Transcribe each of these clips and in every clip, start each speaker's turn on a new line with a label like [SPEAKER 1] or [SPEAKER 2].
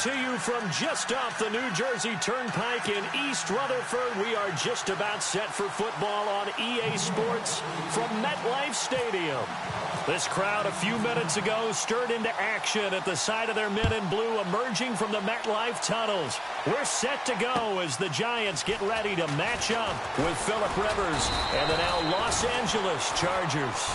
[SPEAKER 1] to you from just off the New Jersey Turnpike in East Rutherford. We are just about set for football on EA Sports from MetLife Stadium. This crowd a few minutes ago stirred into action at the side of their men in blue emerging from the MetLife tunnels. We're set to go as the Giants get ready to match up with Phillip Rivers and the now Los Angeles Chargers.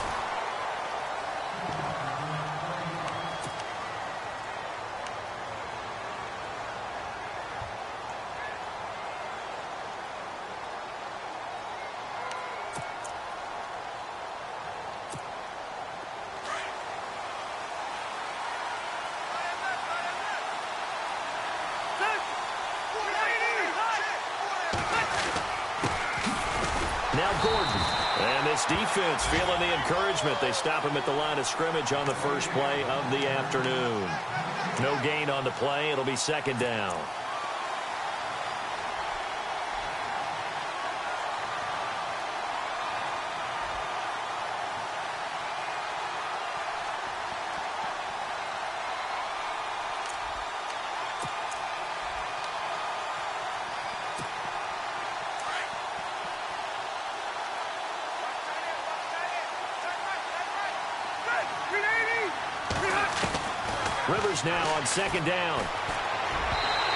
[SPEAKER 1] Now Gordon, and this defense feeling the encouragement. They stop him at the line of scrimmage on the first play of the afternoon. No gain on the play. It'll be second down. Rivers now on second down.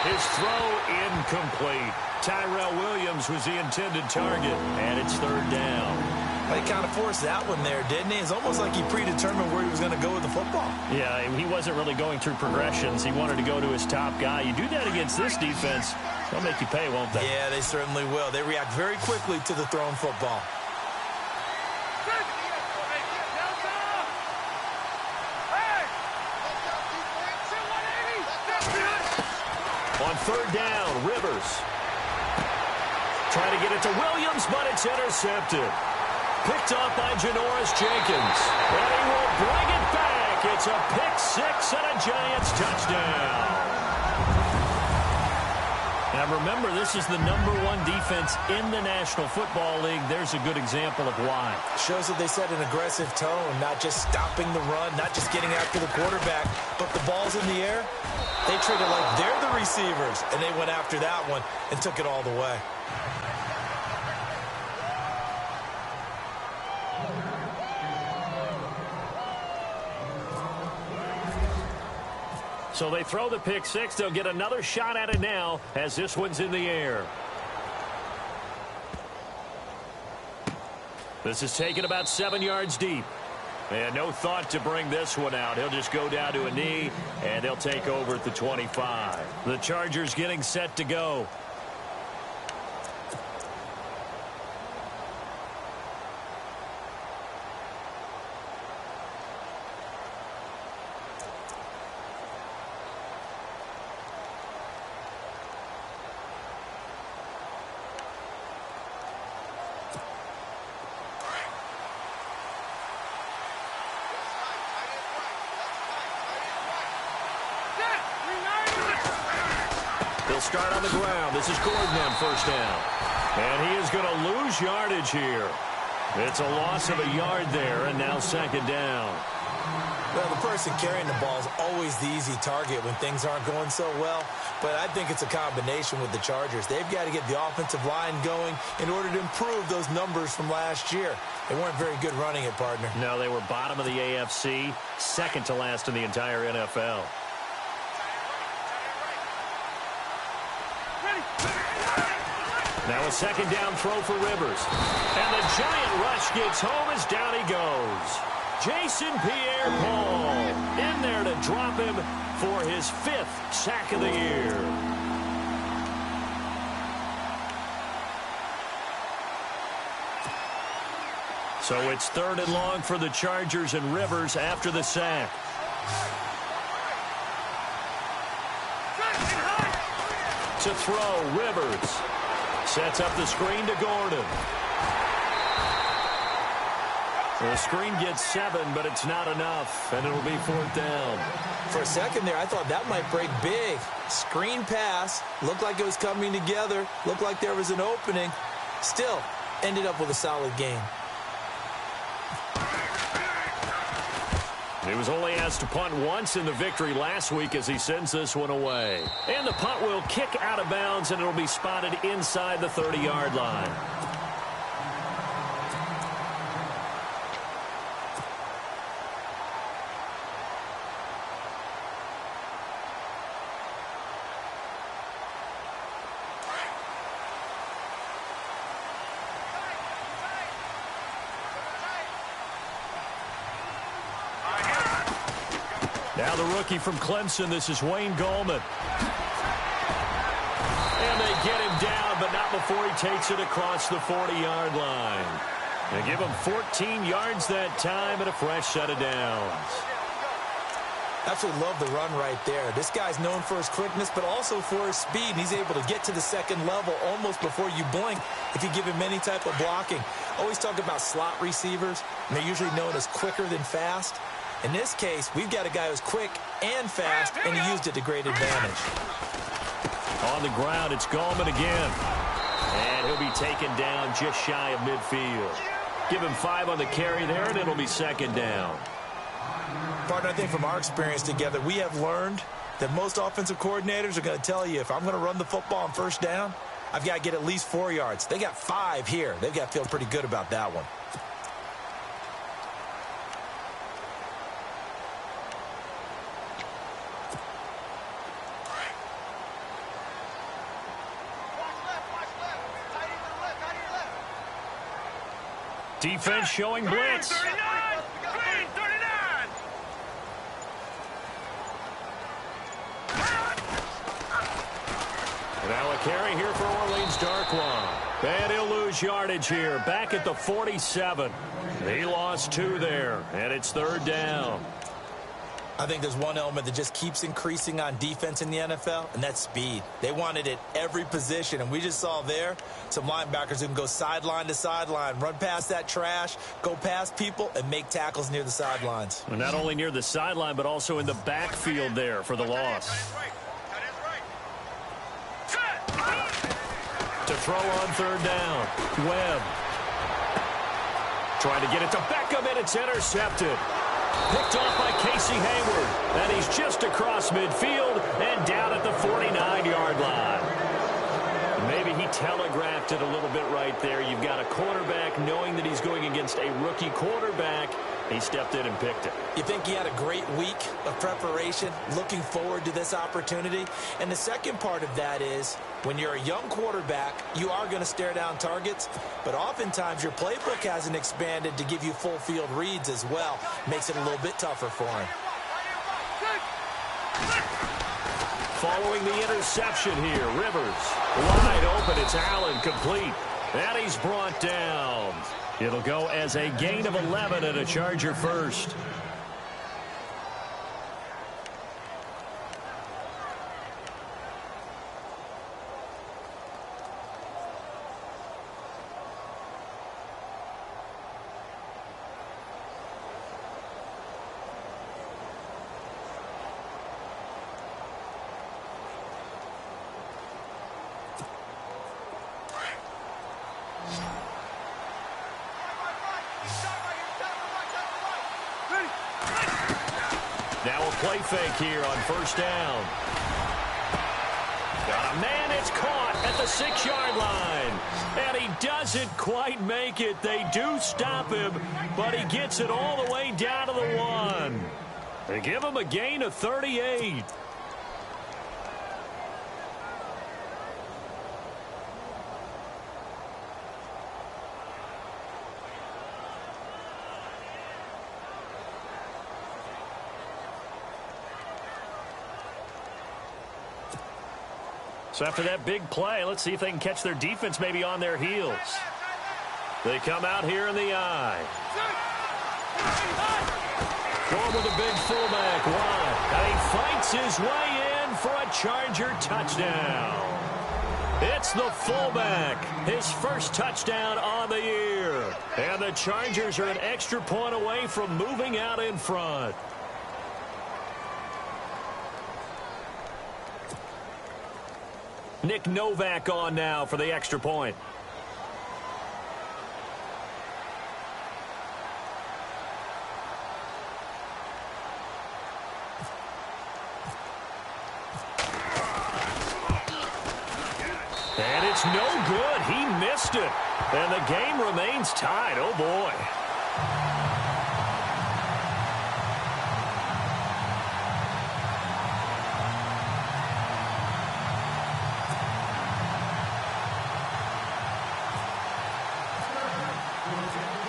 [SPEAKER 1] His throw incomplete. Tyrell Williams was the intended target, and it's third down.
[SPEAKER 2] He kind of forced that one there, didn't he? It's almost like he predetermined where he was going to go with the football.
[SPEAKER 1] Yeah, he wasn't really going through progressions. He wanted to go to his top guy. You do that against this defense, they'll make you pay, won't they?
[SPEAKER 2] Yeah, they certainly will. They react very quickly to the thrown football.
[SPEAKER 1] On third down, Rivers. Trying to get it to Williams, but it's intercepted. Picked off by Janoris Jenkins. And he will bring it back. It's a pick six and a Giants touchdown. Now remember, this is the #1 defense in the National Football League. There's a good example of why.
[SPEAKER 2] Shows that they set an aggressive tone, not just stopping the run, not just getting after the quarterback, but the ball's in the air. They treat it like they're the receivers, and they went after that one and took it all the way.
[SPEAKER 1] So they throw the pick six. They'll get another shot at it now as this one's in the air. This is taken about 7 yards deep. And no thought to bring this one out. He'll just go down to a knee, and they'll take over at the 25. The Chargers getting set to go. They'll start on the ground. This is Gordon on first down. And he is going to lose yardage here. It's a loss of a yard there, and now second down.
[SPEAKER 2] Well, the person carrying the ball is always the easy target when things aren't going so well. But I think it's a combination with the Chargers. They've got to get the offensive line going in order to improve those numbers from last year. They weren't very good running it, partner.
[SPEAKER 1] No, they were bottom of the AFC, second to last in the entire NFL. Now a second down throw for Rivers. And the giant rush gets home as down he goes. Jason Pierre-Paul in there to drop him for his 5th sack of the year. So it's 3rd and long for the Chargers and Rivers after the sack. To throw, Rivers. Sets up the screen to Gordon. The screen gets 7, but it's not enough, and it'll be 4th down.
[SPEAKER 2] For a second there, I thought that might break big. Screen pass, looked like it was coming together, looked like there was an opening. Still, ended up with a solid game.
[SPEAKER 1] He was only asked to punt once in the victory last week as he sends this one away. And the punt will kick out of bounds, and it'll be spotted inside the 30-yard line.
[SPEAKER 3] Now the rookie from Clemson, this is Wayne Gallman.
[SPEAKER 1] And they get him down, but not before he takes it across the 40-yard line. They give him 14 yards that time and a fresh set of downs.
[SPEAKER 2] Absolutely love the run right there. This guy's known for his quickness, but also for his speed. He's able to get to the second level almost before you blink if you give him any type of blocking. Always talk about slot receivers, and they're usually known as quicker than fast. In this case, we've got a guy who's quick and fast, and he used it to great advantage.
[SPEAKER 1] On the ground, it's Gallman again. And he'll be taken down just shy of midfield. Give him 5 on the carry there, and it'll be second down.
[SPEAKER 2] Partner, I think from our experience together, we have learned that most offensive coordinators are going to tell you, if I'm going to run the football on first down, I've got to get at least 4 yards. They got 5 here. They've got to feel pretty good about that one.
[SPEAKER 1] Defense showing blitz.
[SPEAKER 3] 39! Green, 39!
[SPEAKER 1] Now a carry here for Orleans Darkwa. And he'll lose yardage here. Back at the 47. He lost 2 there, and it's third down.
[SPEAKER 2] I think there's one element that just keeps increasing on defense in the NFL, and that's speed. They want it at every position, and we just saw there some linebackers who can go sideline to sideline, run past that trash, go past people, and make tackles near the sidelines.
[SPEAKER 1] And not only near the sideline, but also in the backfield there for the loss. To throw on third down, Webb. Trying to get it to Beckham, and it's intercepted. Picked off by Casey Hayward. And he's just across midfield and down at the 49-yard line. Maybe he telegraphed it a little bit right there. You've got a quarterback knowing that he's going against a rookie quarterback. He stepped in and picked it.
[SPEAKER 2] You think he had a great week of preparation, looking forward to this opportunity? And the second part of that is, when you're a young quarterback, you are going to stare down targets, but oftentimes your playbook hasn't expanded to give you full field reads as well. Makes it a little bit tougher for him.
[SPEAKER 1] Following the interception here, Rivers wide open. It's Allen complete. And he's brought down. It'll go as a gain of 11 and a Charger first. Now a play fake here on first down. Got a man, it's caught at the 6-yard line. And he doesn't quite make it. They do stop him, but he gets it all the way down to the 1. They give him a gain of 38. So after that big play, let's see if they can catch their defense maybe on their heels. They come out here in the eye. Going with a big fullback wide. And he fights his way in for a Charger touchdown. It's the fullback, his first touchdown on the year. And the Chargers are an extra point away from moving out in front. Nick Novak on now for the extra point. And it's no good. He missed it. And the game remains tied. Oh, boy.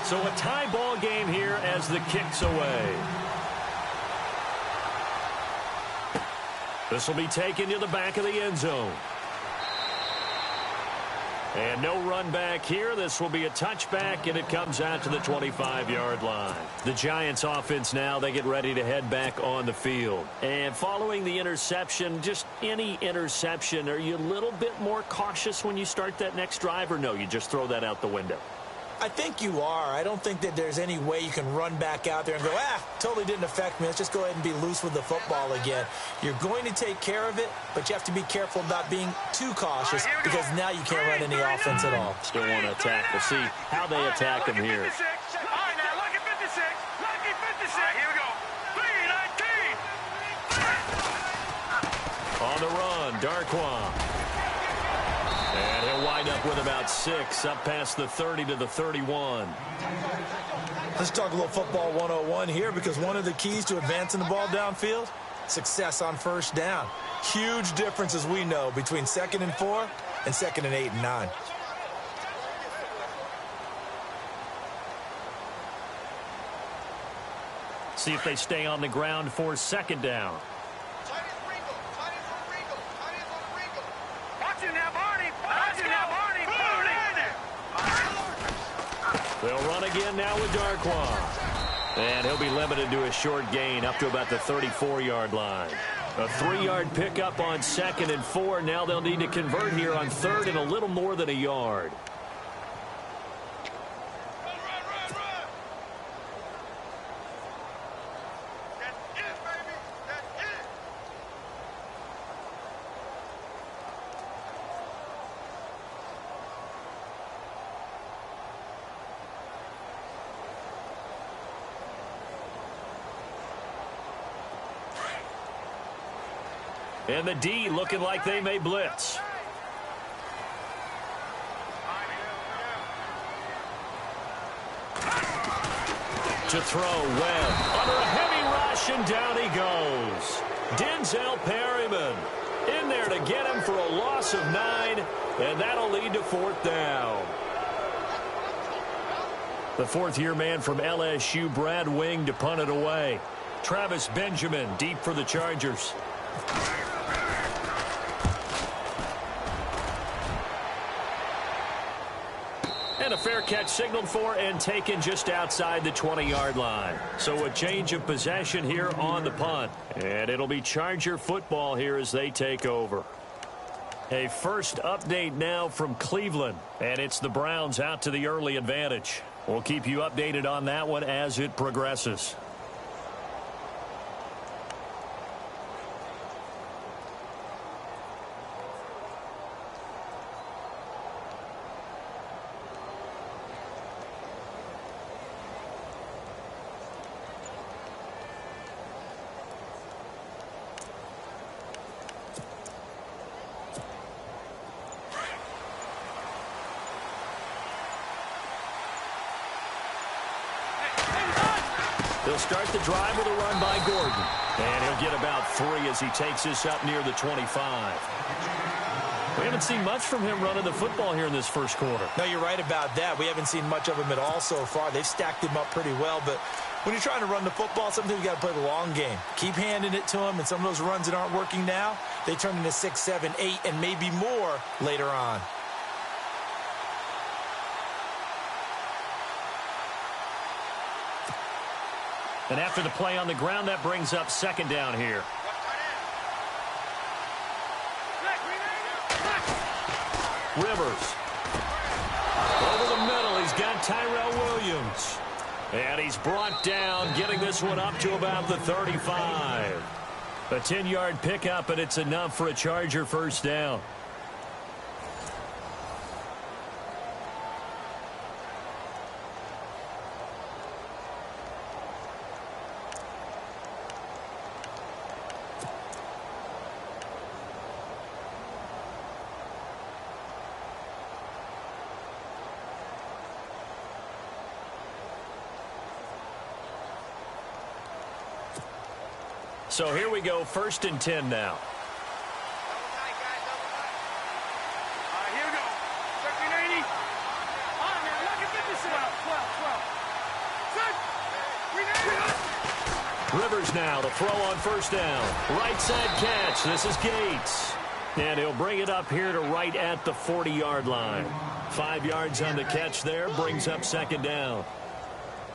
[SPEAKER 1] So a tie ball game here as the kick's away. This will be taken to the back of the end zone. And no run back here. This will be a touchback, and it comes out to the 25-yard line. The Giants offense now, they get ready to head back on the field. And following the interception, just any interception, are you a little bit more cautious when you start that next drive, or no, you just throw that out the window?
[SPEAKER 2] I think you are. I don't think that there's any way you can run back out there and go, totally didn't affect me. Let's just go ahead and be loose with the football again. You're going to take care of it, but you have to be careful about being too cautious because now you can't run any offense at all.
[SPEAKER 1] Still want to attack. We'll see how they attack him here.
[SPEAKER 3] All right, now look at 56. Lucky 56. Here we go. 319.
[SPEAKER 1] On the run, Darquan. And he'll wind up with about 6, up past the 30 to the 31.
[SPEAKER 2] Let's talk a little football 101 here, because one of the keys to advancing the ball downfield, success on first down. Huge difference, as we know, between 2nd and 4 and 2nd and 8 and 9.
[SPEAKER 1] See if they stay on the ground for 2nd down. They'll run again now with Darquan. And he'll be limited to a short gain up to about the 34-yard line. A 3-yard pickup on 2nd and 4. Now they'll need to convert here on 3rd and a little more than a yard. And the D looking like they may blitz. To throw, Webb under a heavy rush, and down he goes. Denzel Perryman in there to get him for a loss of 9, and that'll lead to 4th down. The 4th-year man from LSU, Brad Wing, to punt it away. Travis Benjamin deep for the Chargers. And a fair catch signaled for and taken just outside the 20-yard line. So a change of possession here on the punt. And it'll be Charger football here as they take over. A first update now from Cleveland. And it's the Browns out to the early advantage. We'll keep you updated on that one as it progresses. He'll start the drive with a run by Gordon. And he'll get about 3 as he takes this up near the 25. We haven't seen much from him running the football here in this first quarter.
[SPEAKER 2] No, you're right about that. We haven't seen much of him at all so far. They've stacked him up pretty well, but when you're trying to run the football, sometimes you got to play the long game. Keep handing it to him, and some of those runs that aren't working now, they turn into 6, 7, 8, and maybe more later on.
[SPEAKER 1] And after the play on the ground, that brings up 2nd down here. Rivers. Over the middle, he's got Tyrell Williams. And he's brought down, getting this one up to about the 35. A 10-yard pickup, and it's enough for a Charger first down. So here we go, 1st and 10 now.
[SPEAKER 3] Here we go. 1380. On, man. Look at 56. 12.
[SPEAKER 1] Rivers now to throw on 1st down. Right side catch. This is Gates. And he'll bring it up here to right at the 40-yard line. 5 yards on the catch there. Brings up 2nd down.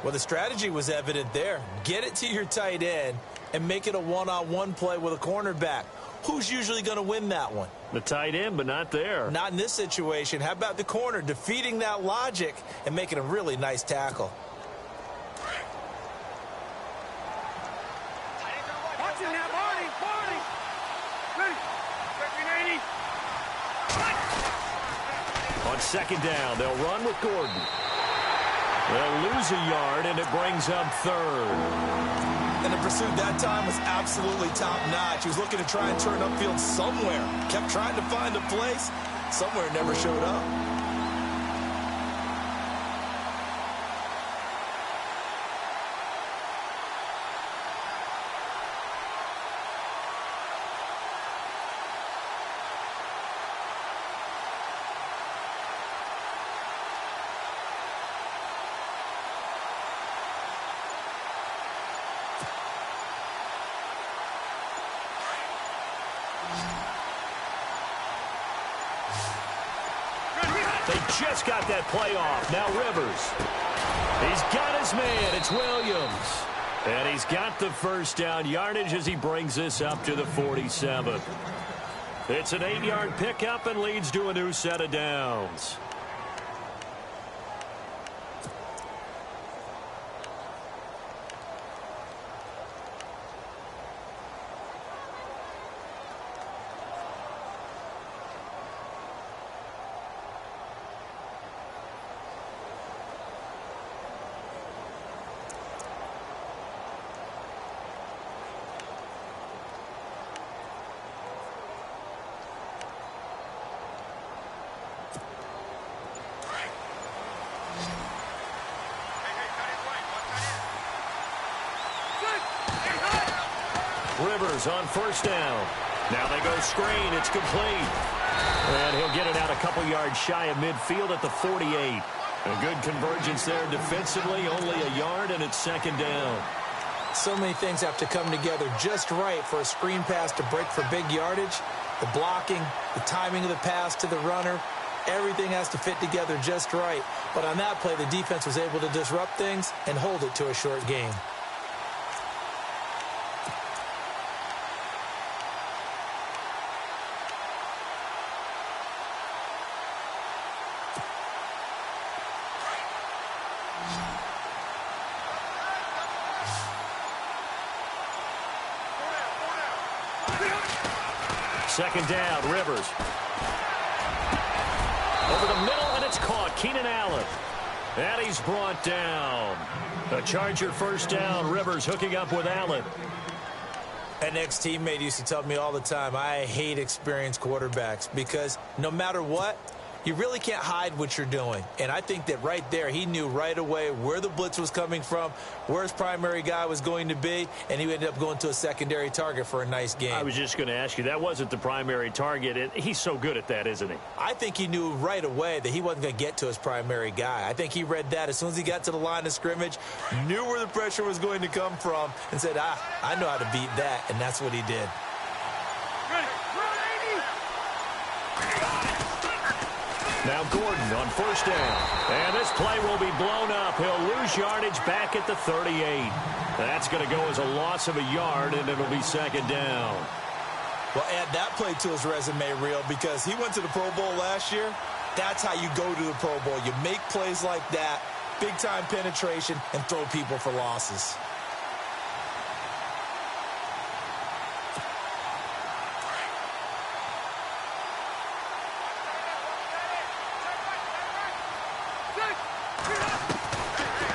[SPEAKER 2] Well, the strategy was evident there. Get it to your tight end and make it a one-on-one play with a cornerback. Who's usually going to win that one?
[SPEAKER 1] The tight end, but not there.
[SPEAKER 2] Not in this situation. How about the corner defeating that logic and making a really nice tackle?
[SPEAKER 3] Watch it now, Barney. Barney. Ready. 1380.
[SPEAKER 1] On 2nd down, they'll run with Gordon. They'll lose a yard, and it brings up 3rd.
[SPEAKER 2] And the pursuit that time was absolutely top-notch. He was looking to try and turn upfield somewhere. Kept trying to find a place. Somewhere it never showed up.
[SPEAKER 1] They just got that play off. Now Rivers. He's got his man. It's Williams. And he's got the 1st down yardage as he brings this up to the 47. It's an 8-yard pickup and leads to a new set of downs. Rivers on 1st down. Now they go screen. It's complete. And he'll get it out a couple yards shy of midfield at the 48. A good convergence there defensively. Only a yard, and it's 2nd down.
[SPEAKER 2] So many things have to come together just right for a screen pass to break for big yardage. The blocking, the timing of the pass to the runner, everything has to fit together just right. But on that play, the defense was able to disrupt things and hold it to a short gain.
[SPEAKER 1] Second down, Rivers. Over the middle, and it's caught. Keenan Allen. And he's brought down. A Charger 1st down. Rivers hooking up with Allen.
[SPEAKER 2] An ex-teammate used to tell me all the time, I hate experienced quarterbacks because no matter what, you really can't hide what you're doing. And I think that right there, he knew right away where the blitz was coming from, where his primary guy was going to be, and he ended up going to a secondary target for a nice game.
[SPEAKER 1] I was just going to ask you, that wasn't the primary target. He's so good at that, isn't he?
[SPEAKER 2] I think he knew right away that he wasn't going to get to his primary guy. I think he read that as soon as he got to the line of scrimmage, knew where the pressure was going to come from, and said, I know how to beat that, and that's what he did.
[SPEAKER 1] Now Gordon on 1st down. And this play will be blown up. He'll lose yardage back at the 38. That's going to go as a loss of a yard, and it'll be 2nd down.
[SPEAKER 2] Well, add that play to his resume reel because he went to the Pro Bowl last year. That's how you go to the Pro Bowl. You make plays like that, big-time penetration, and throw people for losses.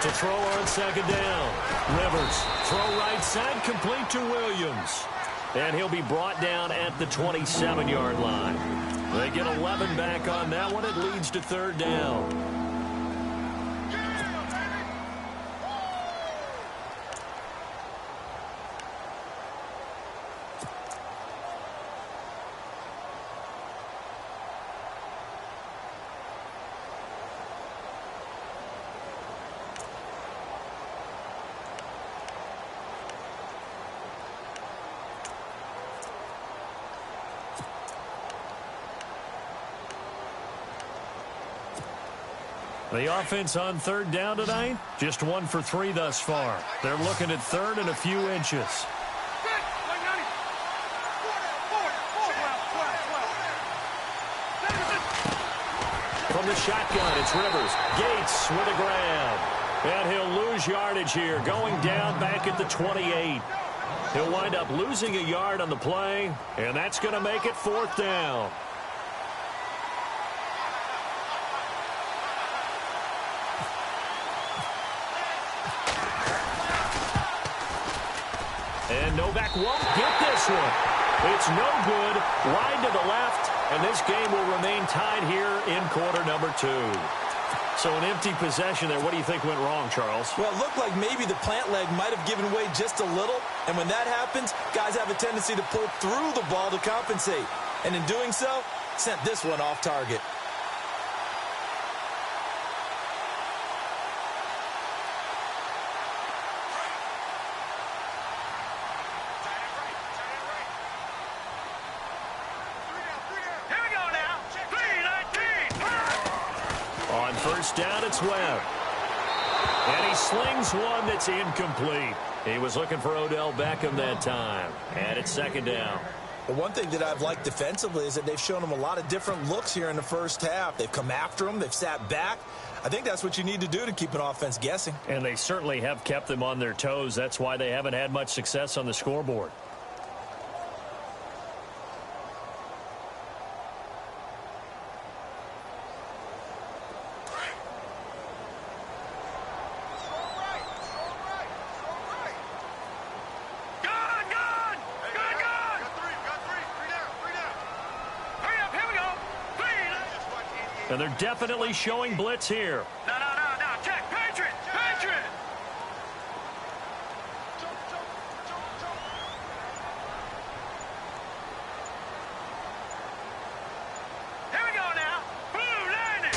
[SPEAKER 1] To throw on 2nd down. Rivers, throw right side, complete to Williams. And he'll be brought down at the 27-yard line. They get 11 back on that one. It leads to 3rd down. The offense on third down tonight, just 1 for 3 thus far. They're looking at third and a few inches. From the shotgun, it's Rivers. Gates with a grab. And he'll lose yardage here, going down back at the 28. He'll wind up losing a yard on the play, and that's going to make it 4th down. And Novak won't get this one. It's no good, wide to the left, and this game will remain tied here in quarter number 2. So an empty possession there. What do you think went wrong, Charles?
[SPEAKER 2] Well, it looked like maybe the plant leg might have given way just a little, and when that happens, guys have a tendency to pull through the ball to compensate. And in doing so, sent this one off target.
[SPEAKER 1] First down, it's Webb. And he slings one that's incomplete. He was looking for Odell Beckham that time. And it's 2nd down.
[SPEAKER 2] Well, one thing that I've liked defensively is that they've shown him a lot of different looks here in the first half. They've come after him. They've sat back. I think that's what you need to do to keep an offense guessing.
[SPEAKER 1] And they certainly have kept them on their toes. That's why they haven't had much success on the scoreboard. And they're definitely showing blitz here.
[SPEAKER 3] No. Check. Patriot. Here we go now. Blue landing.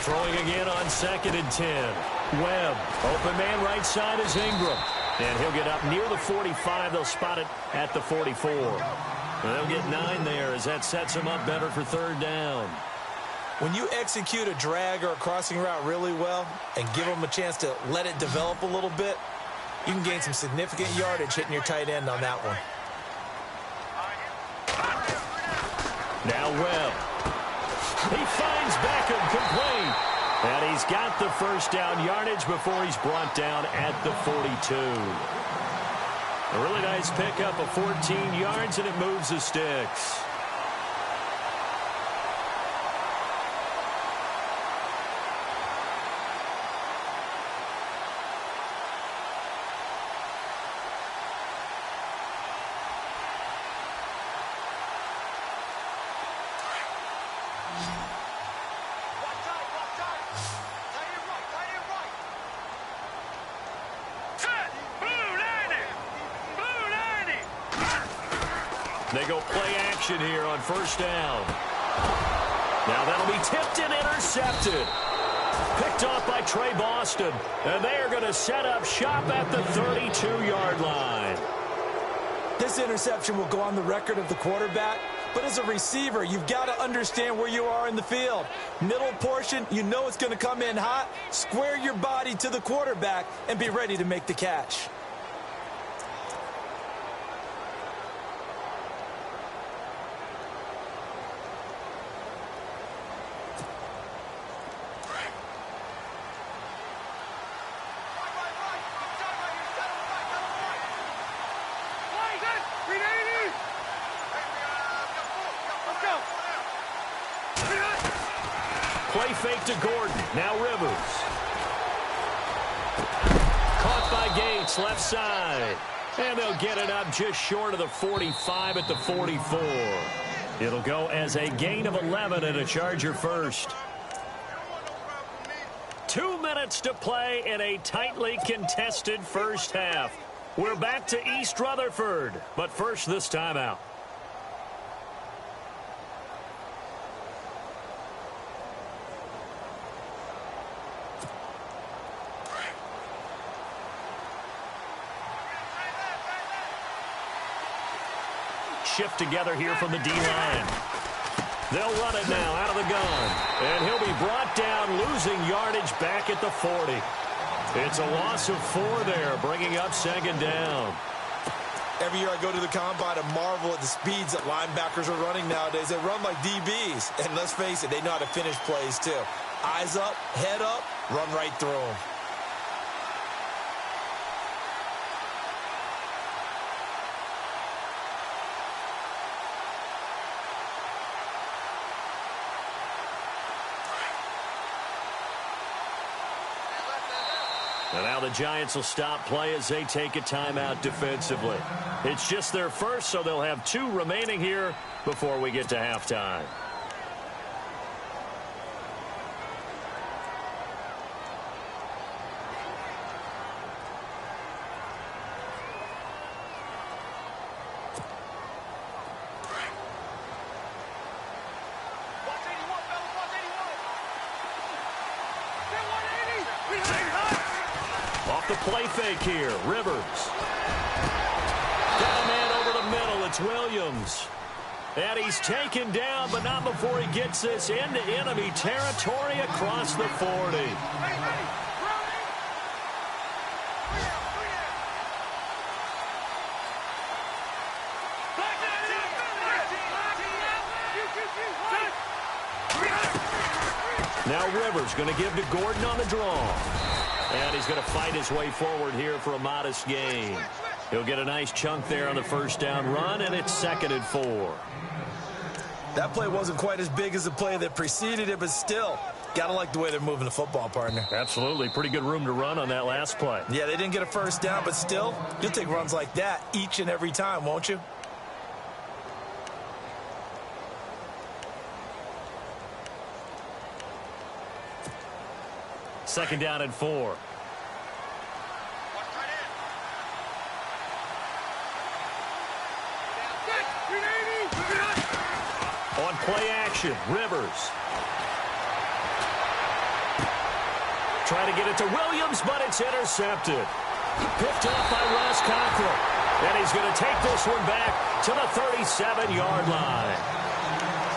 [SPEAKER 1] Throwing again on 2nd and 10. Webb. Open man right side is Ingram. And he'll get up near the 45. They'll spot it at the 44. And they'll get 9 there as that sets them up better for 3rd down.
[SPEAKER 2] When you execute a drag or a crossing route really well and give them a chance to let it develop a little bit, you can gain some significant yardage hitting your tight end on that one.
[SPEAKER 1] Now Webb. He finds Beckham complete. And he's got the first down yardage before he's brought down at the 42. A really nice pickup of 14 yards, and it moves the sticks. They go play action here on first down. Now that'll be tipped and intercepted. Picked off by Trey Boston. And they are going to set up shop at the 32-yard line.
[SPEAKER 2] This interception will go on the record of the quarterback. But as a receiver, you've got to understand where you are in the field. Middle portion, you know it's going to come in hot. Square your body to the quarterback and be ready to make the catch.
[SPEAKER 1] Play fake to Gordon. Now Rivers. Caught by Gates, left side. And they'll get it up just short of the 45 at the 44. It'll go as a gain of 11 and a Charger first. 2 minutes to play in a tightly contested first half. We're back to East Rutherford, but first this timeout. Shift together here from the D-line. They'll run it now out of the gun. And he'll be brought down, losing yardage back at the 40. It's a loss of 4 there, bringing up second down.
[SPEAKER 2] Every year I go to the combine and marvel at the speeds that linebackers are running nowadays. They run like DBs. And let's face it, they know how to finish plays too. Eyes up, head up, run right through them.
[SPEAKER 1] And now the Giants will stop play as they take a timeout defensively. It's just their first, so they'll have 2 remaining here before we get to halftime. The play fake here. Rivers. Got a man over the middle. It's Williams. And he's taken down, but not before he gets this into enemy territory across the 40. Now Rivers going to give to Gordon on the draw. And he's going to fight his way forward here for a modest gain. He'll get a nice chunk there on the first down run, and it's 2nd and 4.
[SPEAKER 2] That play wasn't quite as big as the play that preceded it, but still, got to like the way they're moving the football, partner.
[SPEAKER 1] Absolutely. Pretty good room to run on that last play.
[SPEAKER 2] Yeah, they didn't get a first down, but still, you'll take runs like that each and every time, won't you?
[SPEAKER 1] Second down and 4. On play action, Rivers. Try to get it to Williams, but it's intercepted. Picked up by Ross Cockrell. And he's going to take this one back to the 37-yard line.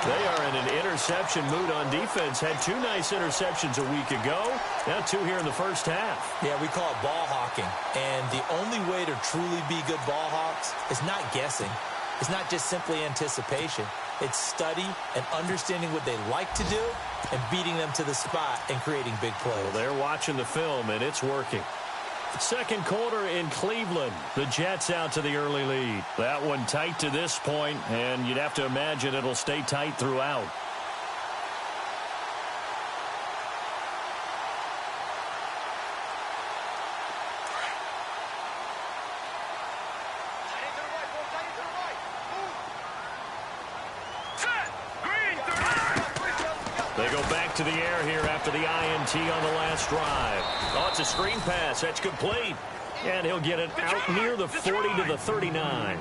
[SPEAKER 1] They are in an interception mood on defense. Had 2 nice interceptions a week ago. Now 2 here in the first half.
[SPEAKER 2] Yeah, we call it ball hawking. And the only way to truly be good ball hawks is not guessing. It's not just simply anticipation. It's study and understanding what they like to do and beating them to the spot and creating big plays.
[SPEAKER 1] Well, they're watching the film, and it's working. Second quarter in Cleveland. The Jets out to the early lead. That one tight to this point, and you'd have to imagine it'll stay tight throughout. They go back to the air here after the INT on the last drive. Oh, it's a screen pass. That's complete. And he'll get it out near the 40 to the 39.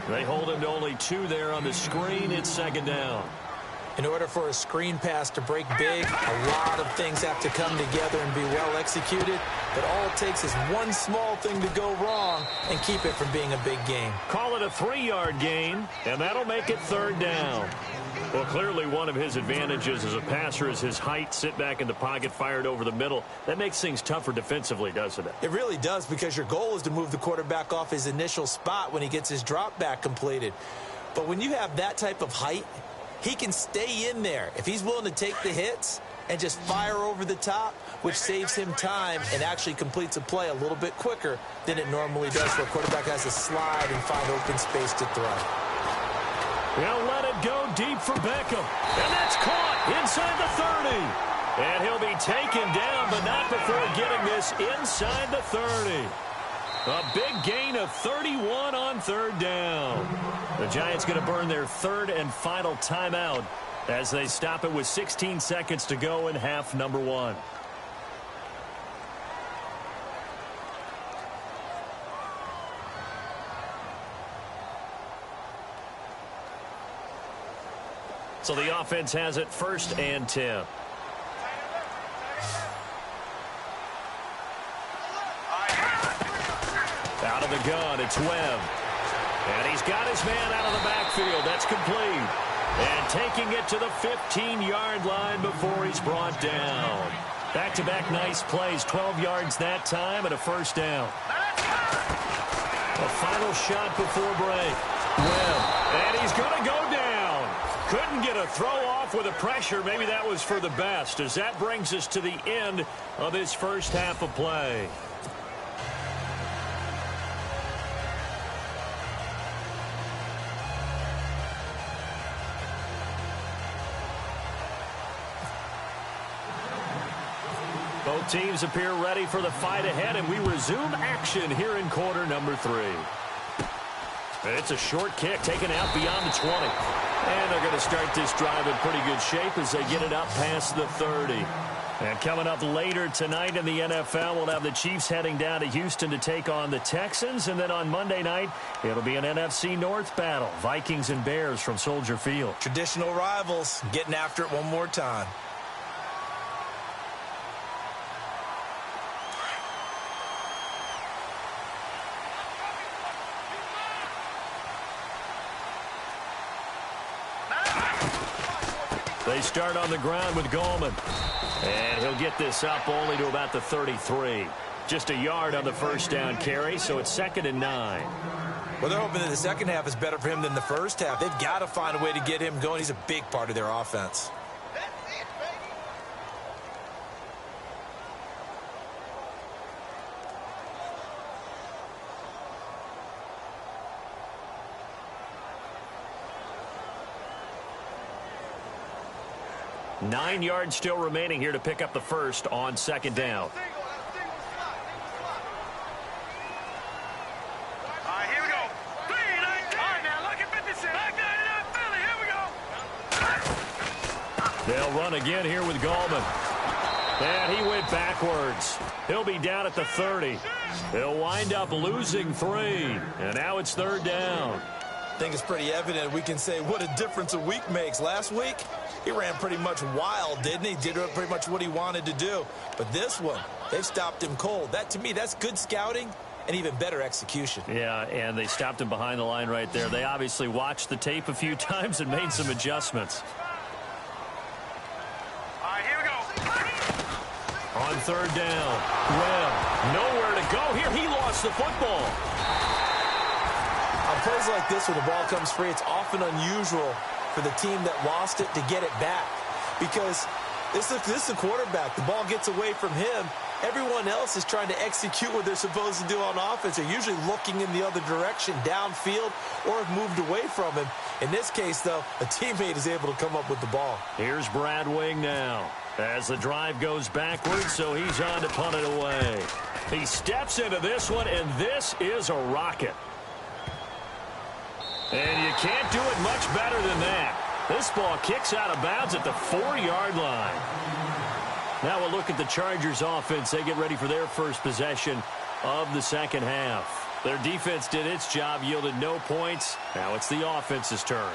[SPEAKER 1] They hold him to only 2 there on the screen. It's second down.
[SPEAKER 2] In order for a screen pass to break big, a lot of things have to come together and be well executed. But all it takes is one small thing to go wrong and keep it from being a big game.
[SPEAKER 1] Call it a 3-yard gain, and that'll make it third down. Well, clearly one of his advantages as a passer is his height. Sit back in the pocket, fired over the middle. That makes things tougher defensively, doesn't it?
[SPEAKER 2] It really does, because your goal is to move the quarterback off his initial spot when he gets his drop back completed. But when you have that type of height, he can stay in there if he's willing to take the hits and just fire over the top, which saves him time and actually completes a play a little bit quicker than it normally does, where a quarterback has to slide and find open space to throw.
[SPEAKER 1] He'll let it go deep for Beckham. And that's caught inside the 30. And he'll be taken down, but not before getting this inside the 30. A big gain of 31 on third down. The Giants going to burn their third and final timeout as they stop it with 16 seconds to go in half number 1. So the offense has it 1st and 10. Out of the gun, it's Webb. And he's got his man out of the backfield. That's complete. And taking it to the 15-yard line before he's brought down. Back-to-back nice plays, 12 yards that time and a first down. A final shot before break. And he's going to go down. Couldn't get a throw off with the pressure. Maybe that was for the best, as that brings us to the end of his first half of play. Both teams appear ready for the fight ahead, and we resume action here in quarter number 3. It's a short kick taken out beyond the 20. And they're going to start this drive in pretty good shape as they get it up past the 30. And coming up later tonight in the NFL, we'll have the Chiefs heading down to Houston to take on the Texans. And then on Monday night, it'll be an NFC North battle. Vikings and Bears from Soldier Field.
[SPEAKER 2] Traditional rivals getting after it one more time.
[SPEAKER 1] They start on the ground with Goldman. And he'll get this up only to about the 33. Just a yard on the first down carry, so it's 2nd and 9.
[SPEAKER 2] Well, they're hoping that the second half is better for him than the first half. They've got to find a way to get him going. He's a big part of their offense.
[SPEAKER 1] 9 yards still remaining here to pick up the first on 2nd down.
[SPEAKER 3] Here we go. 3-19. All right, now look at 56. Back 99 Philly. Here we go.
[SPEAKER 1] They'll run again here with Gallman. And he went backwards. He'll be down at the 30. He'll wind up losing 3. And now it's 3rd down.
[SPEAKER 2] I think it's pretty evident we can say what a difference a week makes. Last week, he ran pretty much wild, didn't he? Did pretty much what he wanted to do. But this one, they've stopped him cold. That, to me, that's good scouting and even better execution.
[SPEAKER 1] Yeah, and they stopped him behind the line right there. They obviously watched the tape a few times and made some adjustments.
[SPEAKER 3] All right, here we go.
[SPEAKER 1] On 3rd down. Well, nowhere to go here. He lost the football.
[SPEAKER 2] On plays like this where the ball comes free, it's often unusual for the team that lost it to get it back. Because this is a quarterback. The ball gets away from him. Everyone else is trying to execute what they're supposed to do on offense. They're usually looking in the other direction, downfield, or have moved away from him. In this case, though, a teammate is able to come up with the ball.
[SPEAKER 1] Here's Brad Wing now as the drive goes backwards, so he's on to punt it away. He steps into this one, and this is a rocket. And you can't do it much better than that. This ball kicks out of bounds at the 4-yard line. Now we'll look at the Chargers offense. They get ready for their first possession of the second half. Their defense did its job, yielded no points. Now it's the offense's turn.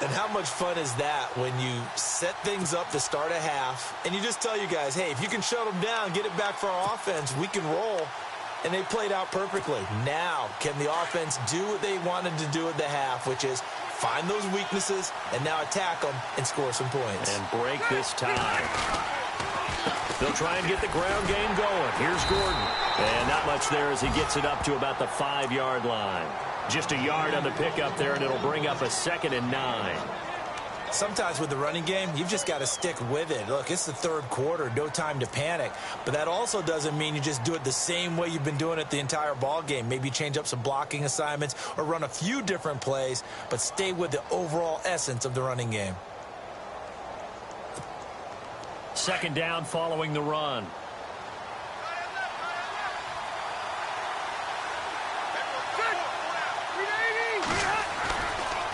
[SPEAKER 2] And how much fun is that when you set things up to start a half and you just tell you guys, hey, if you can shut them down, get it back for our offense, we can roll. And they played out perfectly. Now, can the offense do what they wanted to do at the half, which is find those weaknesses and now attack them and score some points.
[SPEAKER 1] And break this tie. They'll try and get the ground game going. Here's Gordon. And not much there as he gets it up to about the 5-yard line. Just a yard on the pickup there, and it'll bring up a 2nd and 9.
[SPEAKER 2] Sometimes with the running game, you've just got to stick with it. Look, it's the 3rd quarter, no time to panic. But that also doesn't mean you just do it the same way you've been doing it the entire ball game. Maybe change up some blocking assignments or run a few different plays, but stay with the overall essence of the running game.
[SPEAKER 1] 2nd down following the run.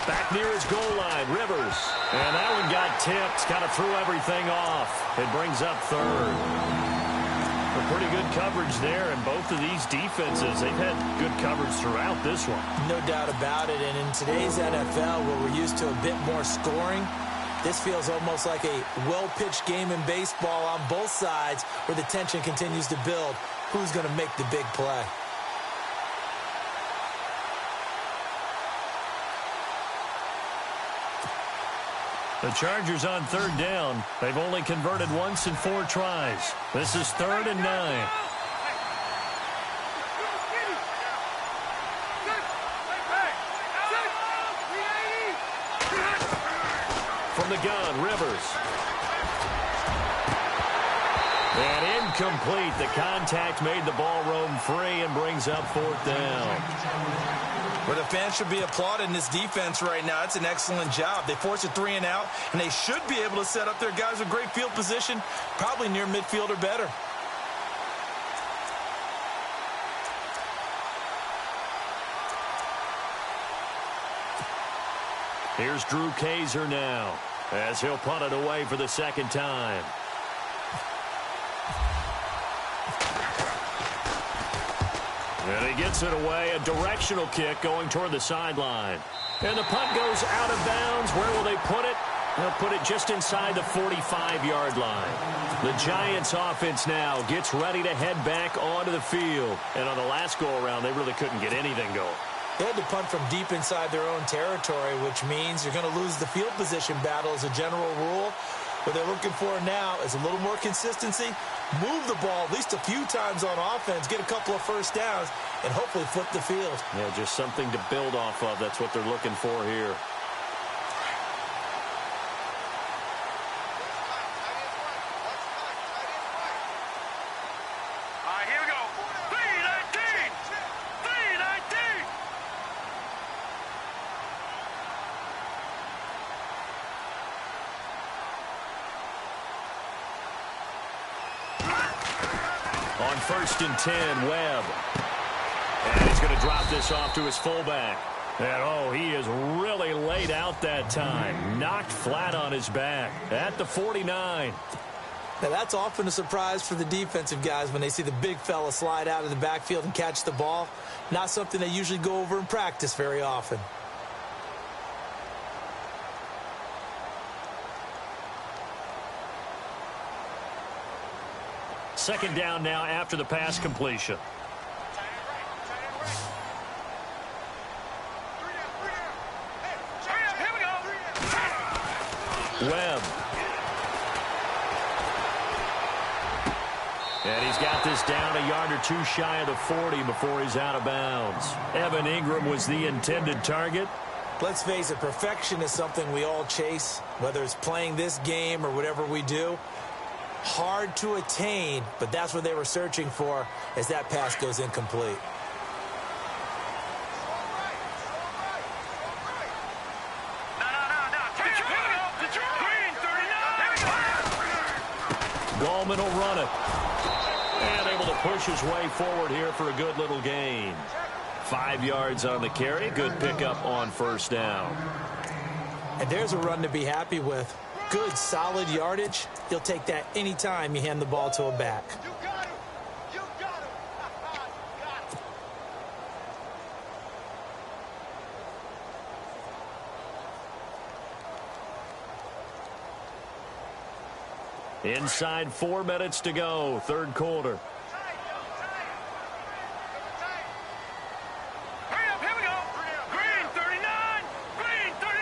[SPEAKER 1] Back near his goal line, Rivers. And that one got tipped, kind of threw everything off. It brings up 3rd. A pretty good coverage there, and both of these defenses, they've had good coverage throughout this one.
[SPEAKER 2] No doubt about it, and in today's NFL, where we're used to a bit more scoring, this feels almost like a well-pitched game in baseball on both sides where the tension continues to build. Who's going to make the big play?
[SPEAKER 1] The Chargers on third down. They've only converted once in 4 tries. This is 3rd and 9. From the gun, Rivers. And incomplete. The contact made the ball roam free and brings up 4th down.
[SPEAKER 2] Well, the fans should be applauding this defense right now. It's an excellent job. They force a 3 and out, and they should be able to set up their guys with great field position, probably near midfield or better.
[SPEAKER 1] Here's Drew Kaiser now, as he'll punt it away for the 2nd time. And he gets it away, a directional kick going toward the sideline. And the punt goes out of bounds. Where will they put it? They'll put it just inside the 45-yard line. The Giants offense now gets ready to head back onto the field. And on the last go-around, they really couldn't get anything going.
[SPEAKER 2] They had to punt from deep inside their own territory, which means you're going to lose the field position battle as a general rule. What they're looking for now is a little more consistency, move the ball at least a few times on offense, get a couple of first downs, and hopefully flip the field.
[SPEAKER 1] Yeah, just something to build off of. That's what they're looking for here.
[SPEAKER 3] Here we go. 319! 319!
[SPEAKER 1] On 1st and 10, Webb. And he's going to drop this off to his fullback. And, oh, he is really laid out that time. Knocked flat on his back at the 49.
[SPEAKER 2] Now, that's often a surprise for the defensive guys when they see the big fella slide out of the backfield and catch the ball. Not something they usually go over in practice very often.
[SPEAKER 1] Second down now after the pass completion. Webb. And he's got this down a yard or 2 shy of the 40 before he's out of bounds. Evan Ingram was the intended target.
[SPEAKER 2] Let's face it, perfection is something we all chase, whether it's playing this game or whatever we do. Hard to attain, but that's what they were searching for as that pass goes incomplete.
[SPEAKER 1] Gallman will run it. And able to push his way forward here for a good little gain. 5 yards on the carry. Good pickup on 1st down.
[SPEAKER 2] And there's a run to be happy with. Good, solid yardage. You'll take that anytime you hand the ball to a back.
[SPEAKER 3] You got him! You got him! Got him!
[SPEAKER 1] Inside 4 minutes to go, 3rd quarter.
[SPEAKER 3] Hurry up, here we go! Green 39! Green 39!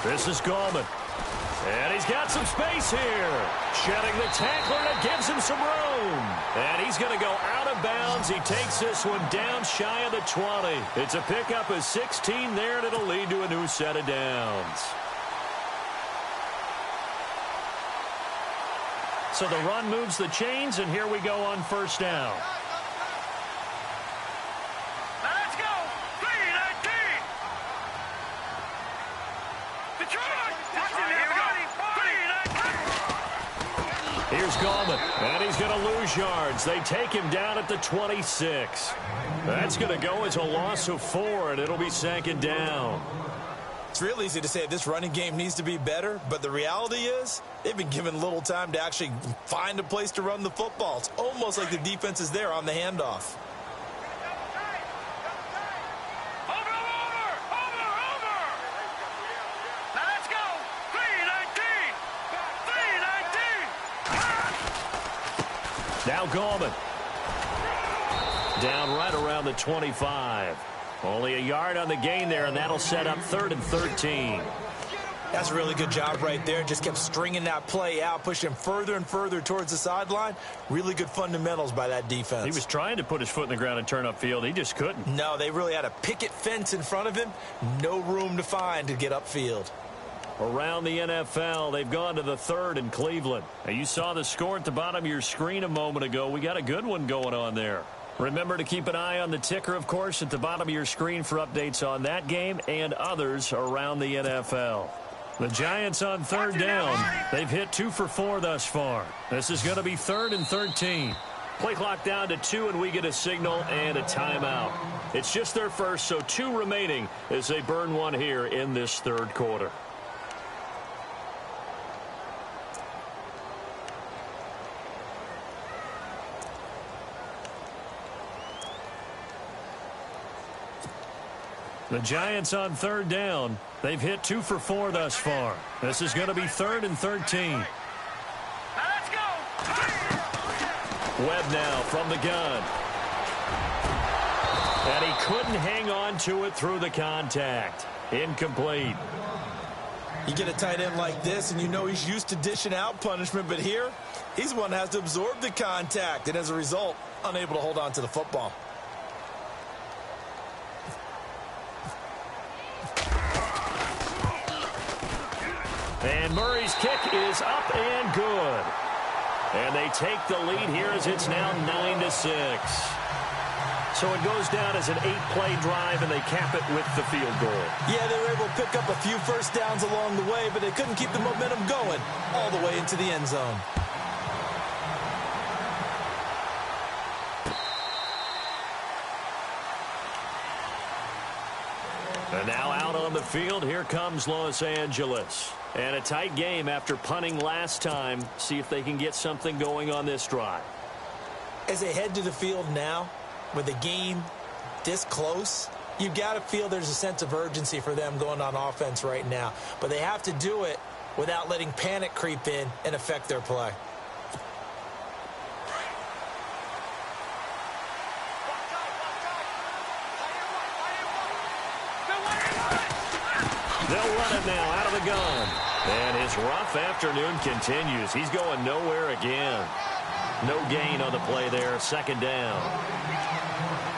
[SPEAKER 1] This is Gallman. And he's got some space here. Shedding the tackler, and it gives him some room. And he's going to go out of bounds. He takes this one down shy of the 20. It's a pickup of 16 there, and it'll lead to a new set of downs. So the run moves the chains, and here we go on 1st down.
[SPEAKER 3] Now let's go! 319! Detroit! Here we go! 319!
[SPEAKER 1] Here's Gallman, and he's going to lose yards. They take him down at the 26. That's going to go as a loss of 4, and it'll be 2nd down.
[SPEAKER 2] It's real easy to say this running game needs to be better, but the reality is they've been given little time to actually find a place to run the football. It's almost like the defense is there on the handoff.
[SPEAKER 3] Over! Now let's go! 319! 319!
[SPEAKER 1] Now Gallman. Down right around the 25. Only a yard on the gain there, and that'll set up 3rd and 13.
[SPEAKER 2] That's a really good job right there. Just kept stringing that play out, pushing him further and further towards the sideline. Really good fundamentals by that defense.
[SPEAKER 1] He was trying to put his foot in the ground and turn upfield. He just couldn't.
[SPEAKER 2] No, they really had a picket fence in front of him. No room to find to get upfield.
[SPEAKER 1] Around the NFL, they've gone to the 3rd in Cleveland. Now, you saw the score at the bottom of your screen a moment ago. We got a good one going on there. Remember to keep an eye on the ticker, of course, at the bottom of your screen for updates on that game and others around the NFL. The Giants on 3rd down. They've hit 2 for 4 thus far. This is going to be 3rd and 13. Play clock down to 2, and we get a signal and a timeout. It's just their first, so 2 remaining as they burn one here in this 3rd quarter. The Giants on 3rd down. They've hit 2 for 4 thus far. This is going to be 3rd and 13.
[SPEAKER 3] Now let's go.
[SPEAKER 1] Webb now from the gun. And he couldn't hang on to it through the contact. Incomplete.
[SPEAKER 2] You get a tight end like this, and you know he's used to dishing out punishment, but here, he's the one that has to absorb the contact, and as a result, unable to hold on to the football.
[SPEAKER 1] And Murray's kick is up and good. And they take the lead here as it's now 9-6. So it goes down as an 8-play drive, and they cap it with the field goal.
[SPEAKER 2] Yeah, they were able to pick up a few first downs along the way, but they couldn't keep the momentum going all the way into the end zone.
[SPEAKER 1] And now out on the field, here comes Los Angeles. And a tight game after punting last time. See if they can get something going on this drive.
[SPEAKER 2] As they head to the field now, with the game this close, you've got to feel there's a sense of urgency for them going on offense right now. But they have to do it without letting panic creep in and affect their play.
[SPEAKER 1] They'll run it now out of the gun. And his rough afternoon continues. He's going nowhere again. No gain on the play there. 2nd down.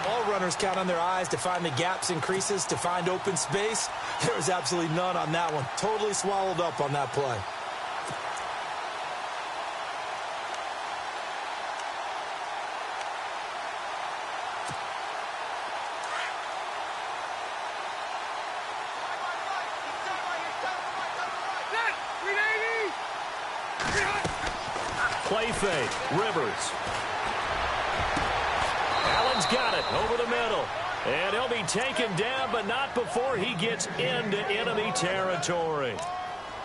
[SPEAKER 2] All runners count on their eyes to find the gaps and creases, to find open space. There was absolutely none on that one. Totally swallowed up on that play.
[SPEAKER 1] Play fake. Rivers. Allen's got it over the middle. And he'll be taken down, but not before he gets into enemy territory.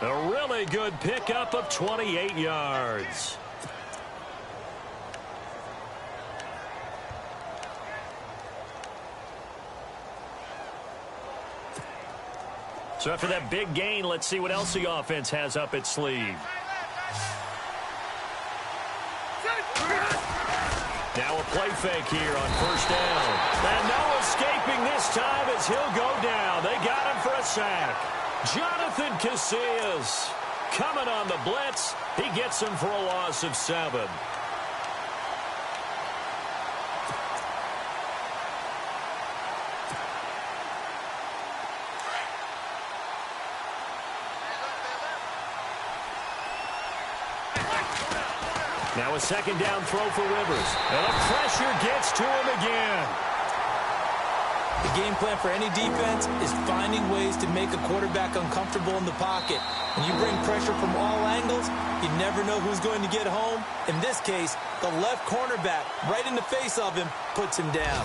[SPEAKER 1] A really good pickup of 28 yards. So after that big gain, let's see what else the offense has up its sleeve. Now a play fake here on 1st down. And no escaping this time as he'll go down. They got him for a sack. Jonathan Casillas coming on the blitz. He gets him for a loss of 7. Now a 2nd down throw for Rivers. And the pressure gets to him again.
[SPEAKER 2] The game plan for any defense is finding ways to make a quarterback uncomfortable in the pocket. When you bring pressure from all angles, you never know who's going to get home. In this case, the left cornerback, right in the face of him, puts him down.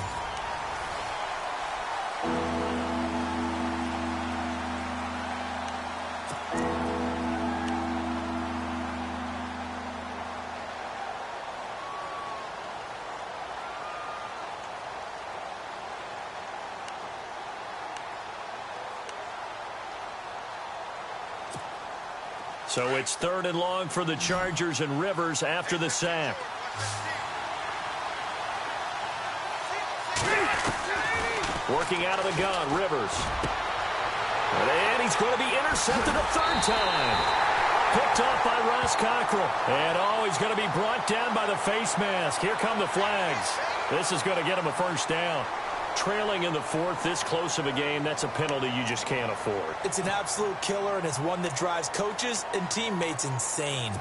[SPEAKER 1] So it's 3rd and long for the Chargers, and Rivers after the sack. Working out of the gun, Rivers. And he's going to be intercepted a third time. Picked off by Ross Cockrell. And, he's going to be brought down by the face mask. Here come the flags. This is going to get him a first down. Trailing in the fourth, this close of a game, that's a penalty you just can't afford.
[SPEAKER 2] It's an absolute killer, and it's one that drives coaches and teammates insane.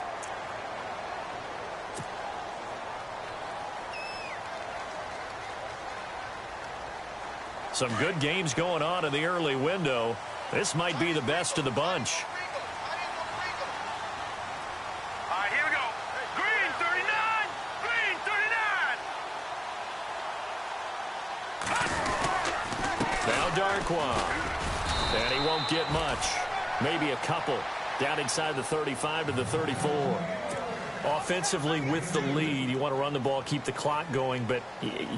[SPEAKER 1] Some good games going on in the early window. This might be the best of the bunch.
[SPEAKER 3] All right, here we go. Green 39. Green 39.
[SPEAKER 1] Now Darquan. And he won't get much. Maybe a couple. Down inside the 35 to the 34. Offensively with the lead, you want to run the ball, keep the clock going, but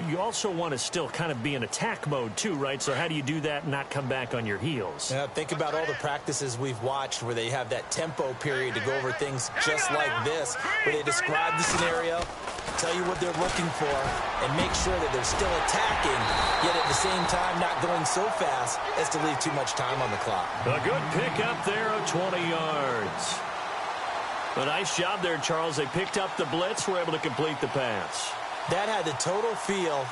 [SPEAKER 1] you also want to still kind of be in attack mode too, right? So how do you do that and not come back on your heels?
[SPEAKER 2] Yeah, think about all the practices we've watched where they have that tempo period to go over things just like this, where they describe the scenario, tell you what they're looking for, and make sure that they're still attacking, yet at the same time not going so fast as to leave too much time on the clock.
[SPEAKER 1] A good pickup there of 20 yards. A nice job there, Charles. They picked up the blitz, were able to complete the pass.
[SPEAKER 2] That had the total feel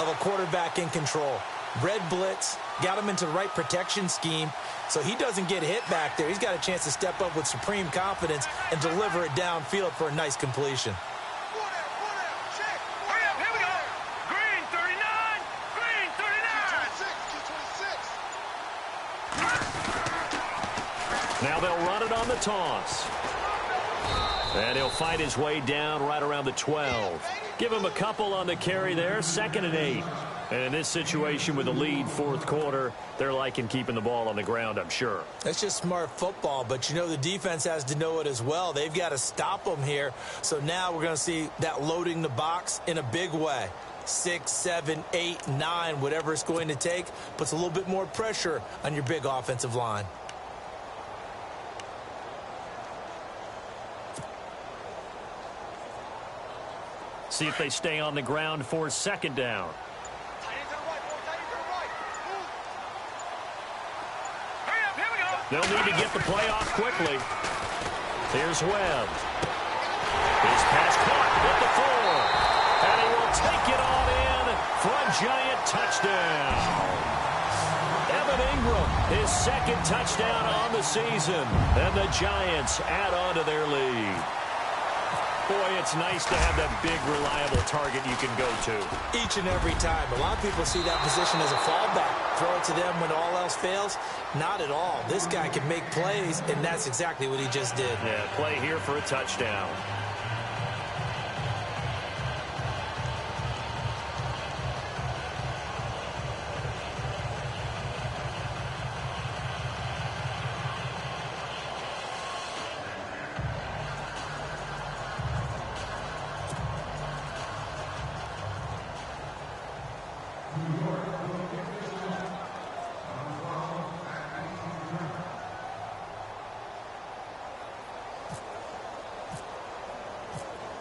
[SPEAKER 2] of a quarterback in control. Red blitz, got him into the right protection scheme, so he doesn't get hit back there. He's got a chance to step up with supreme confidence and deliver it downfield for a nice completion.
[SPEAKER 3] Hurry up, here we go. Green 39. Green 39.
[SPEAKER 1] Now they'll run it on the toss. And he'll fight his way down right around the 12. Give him a couple on the carry there, 2nd and 8. And in this situation with the lead, fourth quarter, they're liking keeping the ball on the ground, I'm sure.
[SPEAKER 2] That's just smart football, but you know the defense has to know it as well. They've got to stop them here. So now we're going to see that loading the box in a big way. 6, 7, 8, 9, whatever it's going to take, puts a little bit more pressure on your big offensive line.
[SPEAKER 1] See if they stay on the ground for 2nd down.
[SPEAKER 3] Hurry up, here we go.
[SPEAKER 1] They'll need to get the play off quickly. Here's Webb. His pass caught at the 4. And he will take it on in for a giant touchdown. Evan Ingram, his 2nd touchdown on the season. And the Giants add on to their lead. Boy, it's nice to have that big, reliable target you can go to.
[SPEAKER 2] Each and every time. A lot of people see that position as a fallback. Throw it to them when all else fails. Not at all. This guy can make plays, and that's exactly what he just did.
[SPEAKER 1] Yeah, play here for a touchdown.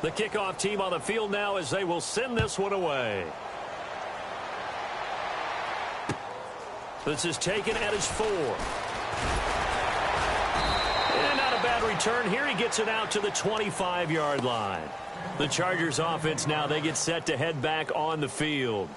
[SPEAKER 1] The kickoff team on the field now as they will send this one away. This is taken at his 4. And not a bad return here. He gets it out to the 25-yard line. The Chargers offense now, they get set to head back on the field.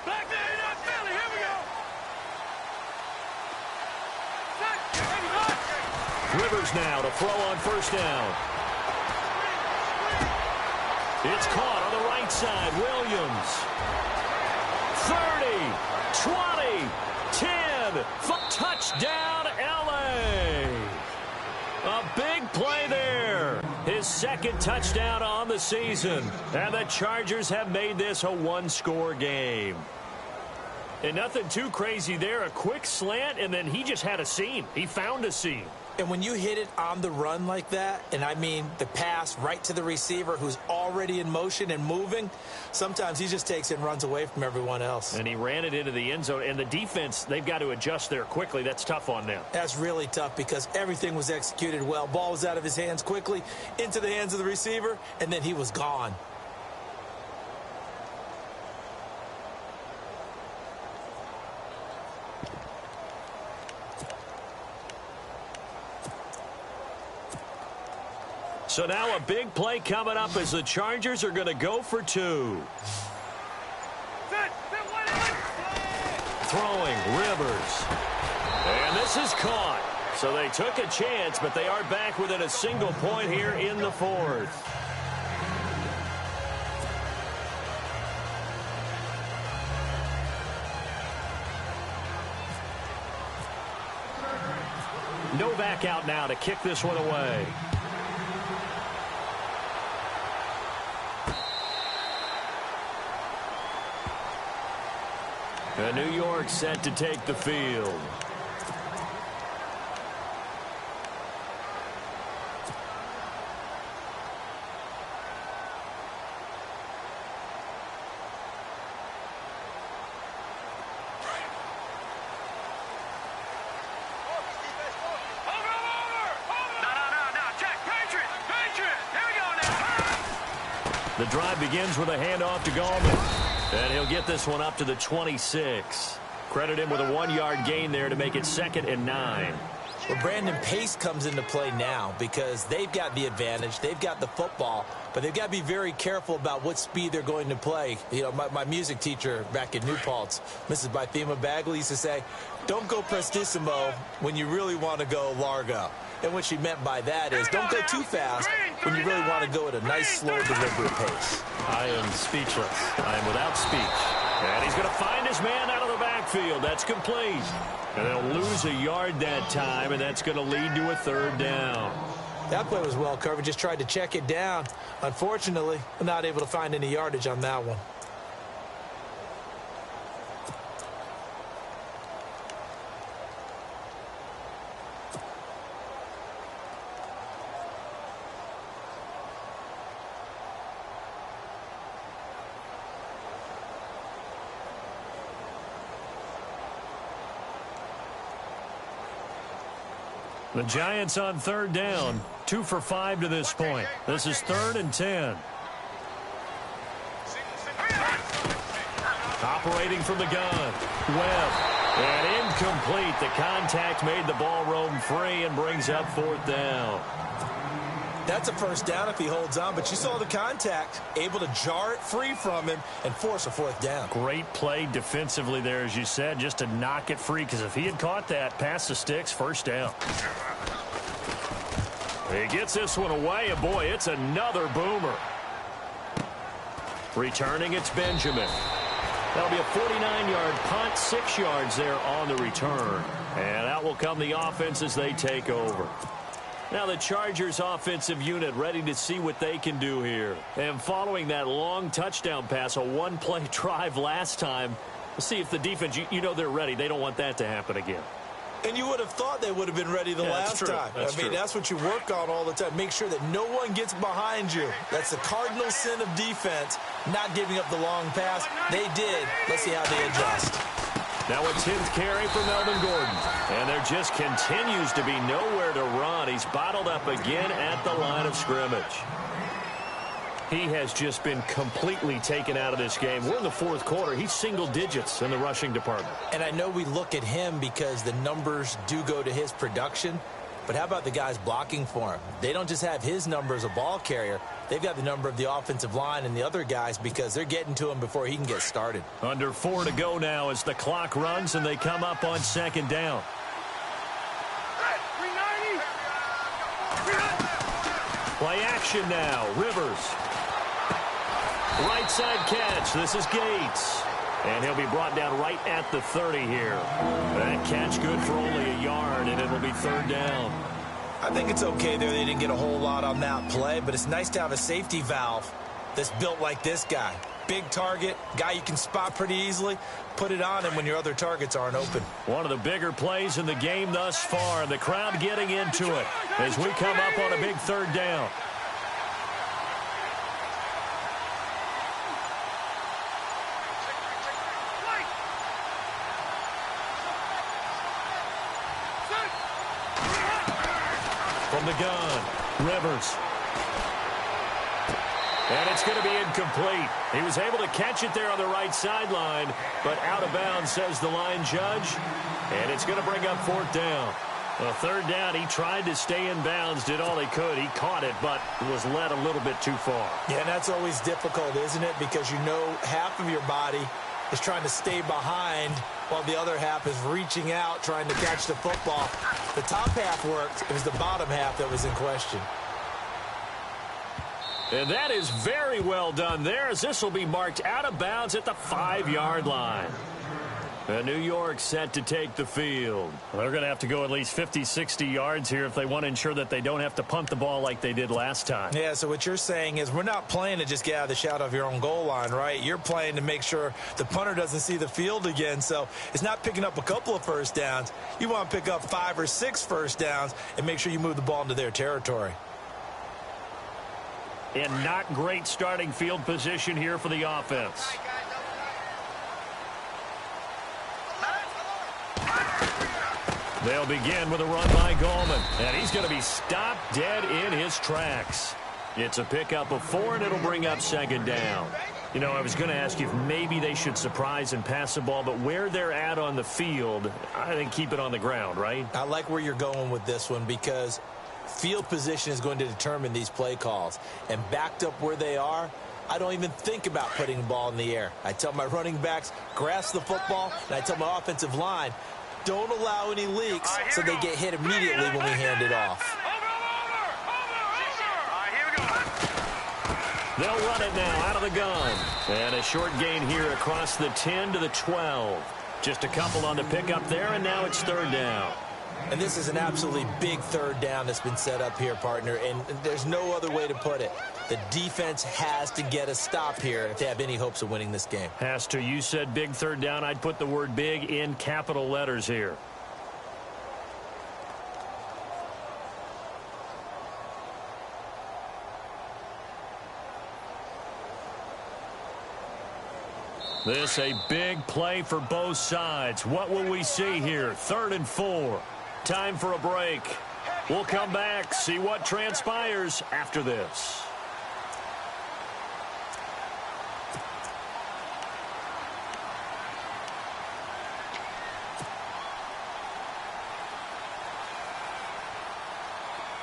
[SPEAKER 3] Back there, not Philly. Here we go.
[SPEAKER 1] Rivers now to throw on 1st down. It's caught on the right side. Williams. 30, 20, 10. Touchdown, L.A. A big play there. His 2nd touchdown on the season. And the Chargers have made this a 1-score game. And nothing too crazy there. A quick slant, and then he just had a seam. He found a seam.
[SPEAKER 2] And when you hit it on the run like that, and I mean the pass right to the receiver who's already in motion and moving, sometimes he just takes it and runs away from everyone else.
[SPEAKER 1] And he ran it into the end zone. And the defense, they've got to adjust there quickly. That's tough on them.
[SPEAKER 2] That's really tough because everything was executed well. Ball was out of his hands quickly, into the hands of the receiver, and then he was gone.
[SPEAKER 1] So now a big play coming up as the Chargers are going to go for 2. Throwing, Rivers. And this is caught. So they took a chance, but they are back within a single point here in the 4th. Novak out now to kick this one away. And New York set to take the field. The drive begins with a handoff to Gallman. And he'll get this one up to the 26. Credit him with a 1-yard gain there to make it 2nd and 9.
[SPEAKER 2] Well, Brandon, pace comes into play now because they've got the advantage. They've got the football, but they've got to be very careful about what speed they're going to play. You know, my music teacher back in New Paltz, Mrs. Bythema Bagley, used to say, don't go prestissimo when you really want to go largo. And what she meant by that is don't go too fast when you really want to go at a nice, slow, deliberate pace.
[SPEAKER 1] I am speechless. I am without speech. And he's going to find his man out of the backfield. That's complete. And they'll lose a yard that time, and that's going to lead to a 3rd down.
[SPEAKER 2] That play was well covered. Just tried to check it down. Unfortunately, not able to find any yardage on that one.
[SPEAKER 1] The Giants on 3rd down, 2 for 5 to this point. This is 3rd and 10. Operating from the gun, Webb. And incomplete. The contact made the ball roam free and brings up 4th down.
[SPEAKER 2] That's a 1st down if he holds on, but you saw the contact, able to jar it free from him and force a 4th down.
[SPEAKER 1] Great play defensively there, as you said, just to knock it free, because if he had caught that, past the sticks, 1st down. He gets this one away, and boy, it's another boomer. Returning, it's Benjamin. That'll be a 49-yard punt, 6 yards there on the return. And out will come the offense as they take over. Now the Chargers offensive unit ready to see what they can do here. And following that long touchdown pass, a 1-play drive last time, we'll see if the defense, you know they're ready. They don't want that to happen again.
[SPEAKER 2] And you would have thought they would have been ready the last time. That's what you work on all the time. Make sure that no one gets behind you. That's the cardinal sin of defense, not giving up the long pass. They did. Let's see how they adjust.
[SPEAKER 1] Now a 10th carry for Melvin Gordon. And there just continues to be nowhere to run. He's bottled up again at the line of scrimmage. He has just been completely taken out of this game. We're in the 4th quarter. He's single digits in the rushing department.
[SPEAKER 2] And I know we look at him because the numbers do go to his production. But how about the guys blocking for him? They don't just have his number as a ball carrier. They've got the number of the offensive line and the other guys because they're getting to him before he can get started.
[SPEAKER 1] Under 4 to go now as the clock runs and they come up on 2nd down. Play action now. Rivers. Right side catch. This is Gates. And he'll be brought down right at the 30 here. That catch good for only a yard, and it'll be 3rd down.
[SPEAKER 2] I think it's okay there. They didn't get a whole lot on that play, but it's nice to have a safety valve that's built like this guy. big target, guy you can spot pretty easily. Put it on him when your other targets aren't open.
[SPEAKER 1] One of the bigger plays in the game thus far. The crowd getting into it as we come up on a big third down. From the gun, Rivers. And it's going to be incomplete. He was able to catch it there on the right sideline, but out of bounds, says the line judge. And it's going to bring up fourth down. Well, third down, he tried to stay in bounds, did all he could. He caught it, but was led a little bit too far.
[SPEAKER 2] Yeah, and that's always difficult, isn't it? Because you know half of your body is trying to stay behind while the other half is reaching out, trying to catch the football. The top half worked. It was the bottom half that was in question.
[SPEAKER 1] And that is very well done there, as this will be marked out of bounds at the 5-yard line. And New York set to take the field. Well, they're going to have to go at least 50, 60 yards here if they want to ensure that they don't have to punt the ball like they did last time.
[SPEAKER 2] Yeah, so what you're saying is we're not playing to just get out of the shadow of your own goal line, right? You're playing to make sure the punter doesn't see the field again. So it's not picking up a couple of first downs. You want to pick up 5 or 6 first downs and make sure you move the ball into their territory.
[SPEAKER 1] And not great starting field position here for the offense. They'll begin with a run by Goldman. And he's going to be stopped dead in his tracks. It's a pickup of 4, and it'll bring up second down. You know, I was going to ask you if maybe they should surprise and pass the ball, but where they're at on the field, I think keep it on the ground, right?
[SPEAKER 2] I like where you're going with this one because field position is going to determine these play calls. And backed up where they are, I don't even think about putting the ball in the air. I tell my running backs, grasp the football, and I tell my offensive line, don't allow any leaks so they get hit immediately when we hand it off.
[SPEAKER 1] They'll run it now out of the gun. And a short gain here across the 10 to the 12. Just a couple on the pickup there, and now it's third down.
[SPEAKER 2] And this is an absolutely big third down that's been set up here, partner, and there's no other way to put it. The defense has to get a stop here if they have any hopes of winning this game.
[SPEAKER 1] Has to. You said big third down. I'd put the word big in capital letters here. This a big play for both sides. What will we see here? 3rd and 4. Time for a break. We'll come back, see what transpires after this.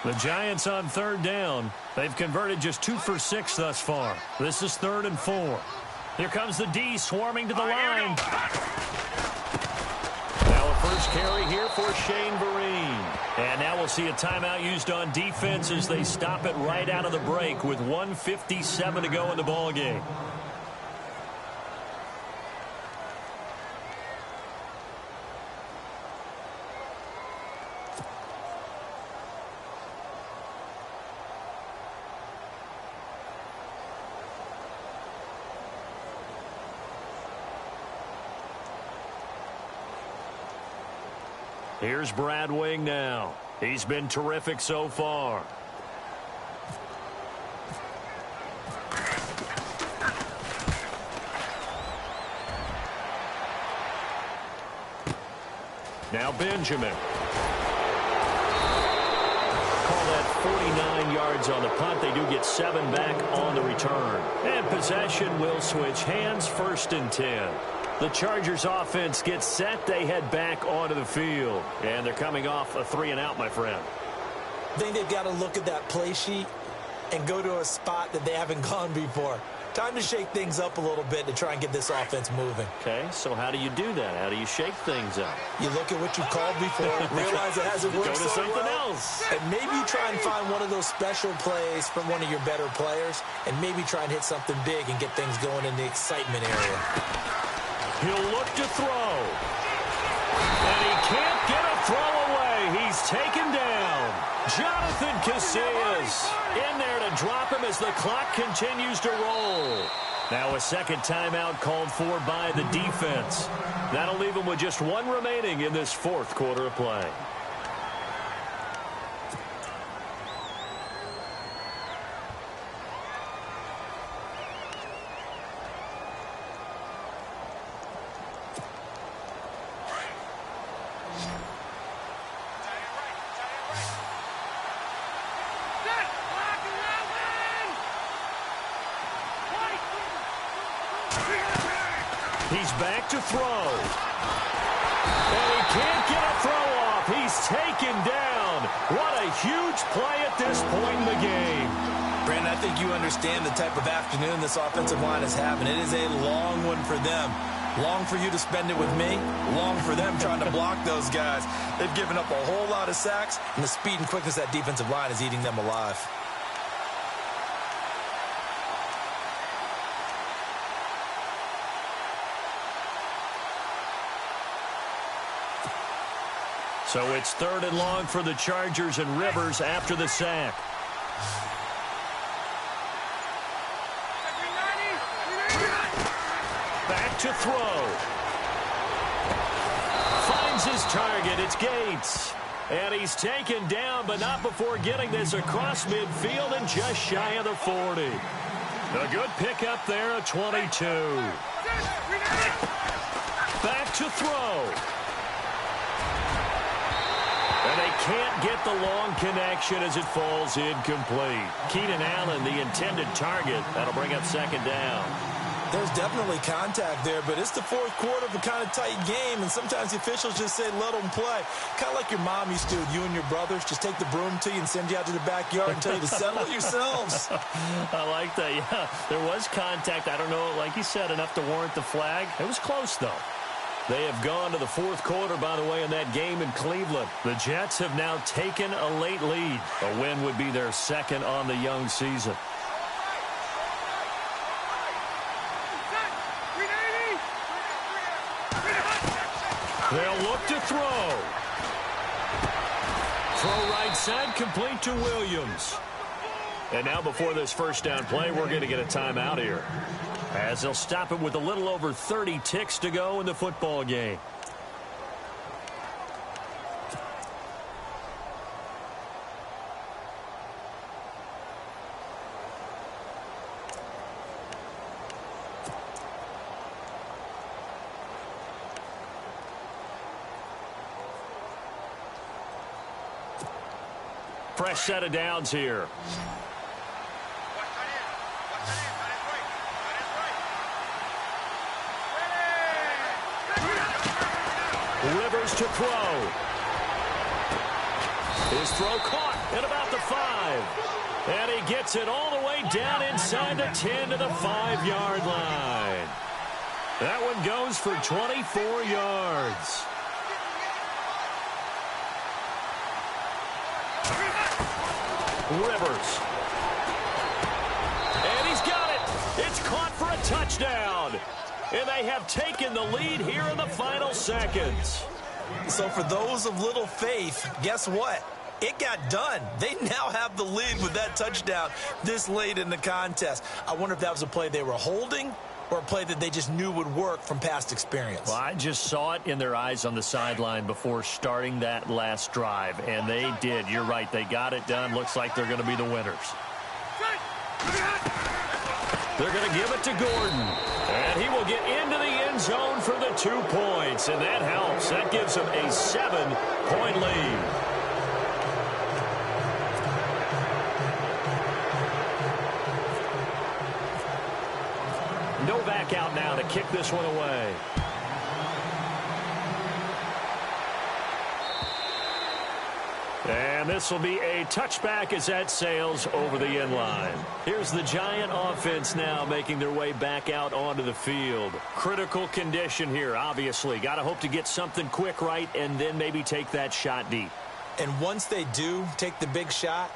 [SPEAKER 1] The Giants on third down. They've converted just 2 for 6 thus far. This is 3rd and 4. Here comes the D swarming to the line. Now a first carry here for Shane Vereen. And now we'll see a timeout used on defense as they stop it right out of the break with 1:57 to go in the ballgame. Here's Brad Wing now. He's been terrific so far. Now Benjamin. Call that 49 yards on the punt. They do get 7 back on the return. And possession will switch hands, 1st and 10. The Chargers offense gets set. They head back onto the field. And they're coming off a 3-and-out, my friend.
[SPEAKER 2] I think they've got to look at that play sheet and go to a spot that they haven't gone before. Time to shake things up a little bit to try and get this offense moving.
[SPEAKER 1] Okay, so how do you do that? How do you shake things up?
[SPEAKER 2] You look at what you've called before, realize it hasn't worked
[SPEAKER 1] Go to
[SPEAKER 2] so
[SPEAKER 1] something
[SPEAKER 2] well,
[SPEAKER 1] else.
[SPEAKER 2] and maybe try and find one of those special plays from one of your better players, and maybe try and hit something big and get things going in the excitement area.
[SPEAKER 1] He'll look to throw. And he can't get a throw away. He's taken down. Jonathan Casillas in there to drop him as the clock continues to roll. Now a second timeout called for by the defense. That'll leave them with just one remaining in this fourth quarter of play. He's back to throw. And he can't get a throw off. He's taken down. What a huge play at this point in the game.
[SPEAKER 2] Brandon, I think you understand the type of afternoon this offensive line is having. It is a long one for them. Long for you to spend it with me. Long for them trying to block those guys. They've given up a whole lot of sacks, and the speed and quickness of that defensive line is eating them alive.
[SPEAKER 1] So it's 3rd and long for the Chargers and Rivers after the sack. Back to throw. Finds his target. It's Gates. And he's taken down, but not before getting this across midfield and just shy of the 40. A good pickup there at 22. Back to throw. And they can't get the long connection as it falls incomplete. Keenan Allen, the intended target. That'll bring up 2nd down.
[SPEAKER 2] There's definitely contact there, but it's the fourth quarter of a kind of tight game, and sometimes the officials just say, let them play. Kind of like your mom used to with you and your brothers. Just take the broom to you and send you out to the backyard and tell you to settle it yourselves.
[SPEAKER 1] I like that, yeah. There was contact. I don't know, like you said, enough to warrant the flag. It was close, though. They have gone to the fourth quarter, by the way, in that game in Cleveland. The Jets have now taken a late lead. A win would be their 2nd on the young season. They'll look to throw. Throw right side, complete to Williams. And now before this first down play, we're going to get a timeout here, as they'll stop it with a little over 30 ticks to go in the football game. Fresh set of downs here. Rivers to throw. His throw caught at about the 5. And he gets it all the way down inside the 10 to the 5-yard line. That one goes for 24 yards. Rivers. And he's got it. It's caught for a touchdown. And they have taken the lead here in the final seconds.
[SPEAKER 2] So for those of little faith, guess what? It got done. They now have the lead with that touchdown this late in the contest. I wonder if that was a play they were holding or a play that they just knew would work from past experience.
[SPEAKER 1] Well, I just saw it in their eyes on the sideline before starting that last drive, and they did. You're right. They got it done. Looks like they're going to be the winners. They're going to give it to Gordon, and he will get into the end zone for the 2 points, and that helps. That gives him a 7-point lead. Novak out now to kick this one away. And this will be a touchback as that sails over the end line. Here's the Giant offense now making their way back out onto the field. Critical condition here, obviously. Got to hope to get something quick right and then maybe take that shot deep.
[SPEAKER 2] And once they do take the big shot,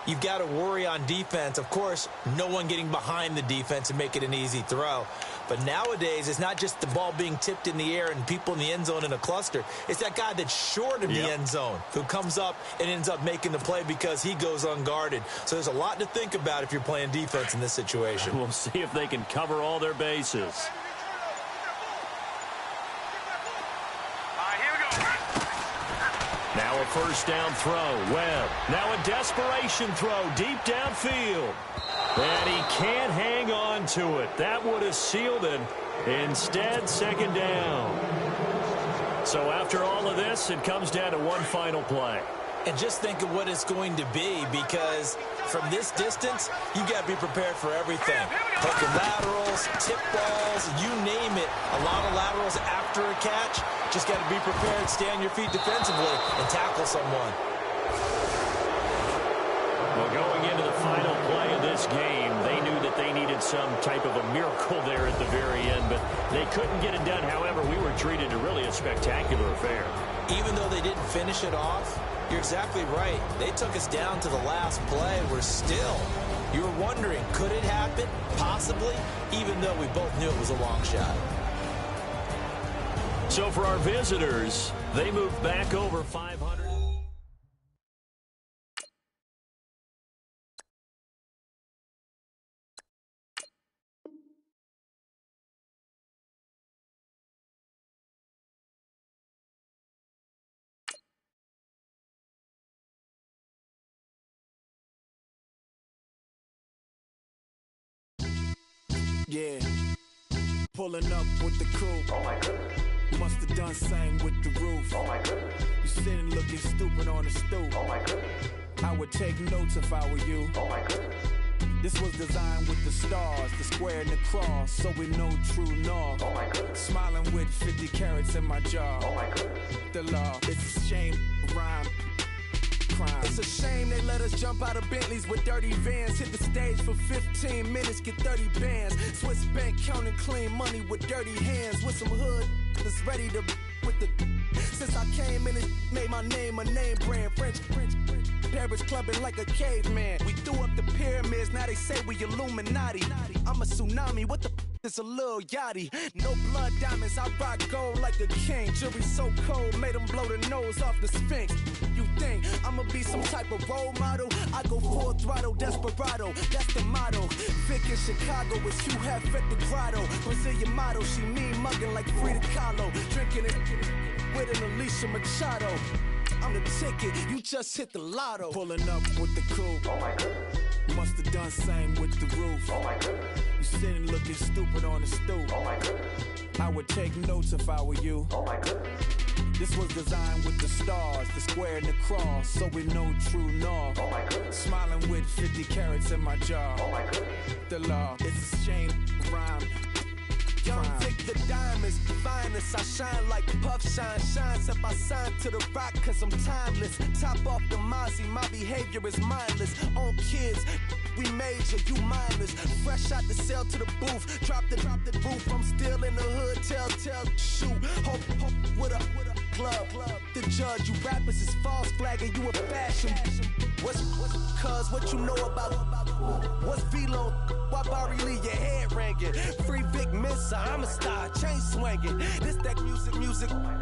[SPEAKER 2] you've got to worry on defense. Of course, no one getting behind the defense and make it an easy throw. But nowadays, it's not just the ball being tipped in the air and people in the end zone in a cluster. It's that guy that's short of the end zone who comes up and ends up making the play because he goes unguarded. So there's a lot to think about if you're playing defense in this situation.
[SPEAKER 1] We'll see if they can cover all their bases. Now a first down throw. Webb. Now a desperation throw deep downfield. And he can't hang on to it. That would have sealed it. Instead, second down. So after all of this, it comes down to one final play.
[SPEAKER 2] And just think of what it's going to be, because from this distance, you've got to be prepared for everything. Hook and laterals, tip balls, you name it. A lot of laterals after a catch. Just got to be prepared, stay on your feet defensively, and tackle someone.
[SPEAKER 1] Well, going into the final play of this game, they knew that they needed some type of a miracle there at the very end, but they couldn't get it done. However, we were treated to really a spectacular affair.
[SPEAKER 2] Even though they didn't finish it off, you're exactly right. They took us down to the last play. You were wondering, could it happen? Possibly, even though we both knew it was a long shot.
[SPEAKER 1] So for our visitors, they moved back over 500.
[SPEAKER 4] Yeah, pulling up with the crew.
[SPEAKER 5] Oh my goodness.
[SPEAKER 4] Must have done same with the roof.
[SPEAKER 5] Oh my goodness.
[SPEAKER 4] You sitting looking stupid on the stoop.
[SPEAKER 5] Oh my goodness.
[SPEAKER 4] I would take notes if I were you.
[SPEAKER 5] Oh my goodness.
[SPEAKER 4] This was designed with the stars, the square and the cross, so we know true north.
[SPEAKER 5] Oh my goodness.
[SPEAKER 4] Smiling with 50 carats in my jaw.
[SPEAKER 5] Oh my goodness.
[SPEAKER 4] The law, it's a shame, rhyme. Crime. It's a shame they let us jump out of Bentleys with dirty vans. Hit the stage for 15 minutes, get 30 bands. Swiss bank counting clean money with dirty hands. With some hood that's ready to with the. Since I came in, it made my name a name brand. French. Paris clubbing like a caveman. We threw up the pyramids, now they say we Illuminati. I'm a tsunami, what the it's a little yachty. No blood diamonds, I rock gold like a king. Jury so cold, made them blow the nose off the Sphinx. You think I'ma be some type of role model? I go full throttle, desperado, that's the motto. Vic in Chicago, it's you have at the grotto. Brazilian model, she mean mugging like Frida Kahlo. Drinking it with an Alicia Machado. I'm the ticket, you just hit the lotto. Pulling up with the crew.
[SPEAKER 5] Oh my goodness.
[SPEAKER 4] Must have done same with the roof.
[SPEAKER 5] Oh my goodness.
[SPEAKER 4] You sitting looking stupid on the stoop.
[SPEAKER 5] Oh my goodness.
[SPEAKER 4] I would take notes if I were you.
[SPEAKER 5] Oh my goodness.
[SPEAKER 4] This was designed with the stars, the square and the cross, so we know true north.
[SPEAKER 5] Oh my goodness.
[SPEAKER 4] Smiling with 50 carats in my jaw.
[SPEAKER 5] Oh my goodness.
[SPEAKER 4] The law, it's a shame, rhyme. Young Vic, the diamonds, finest. I shine like puff shine. Shines if I sign to the rock, cause I'm timeless. Top off the Mozzie, my behavior is mindless. On kids, we major, you mindless. Fresh out the cell to the booth. Drop the roof, I'm still in the hood. Tell, shoot. Hope, with a club. The judge, you rappers is false flagging, you a fashion. What's cuz, what you know about? What's Velo? Why Barry Lee, your head ringing? Free Vic Mensa, I'm a star, chain swinging. This that music,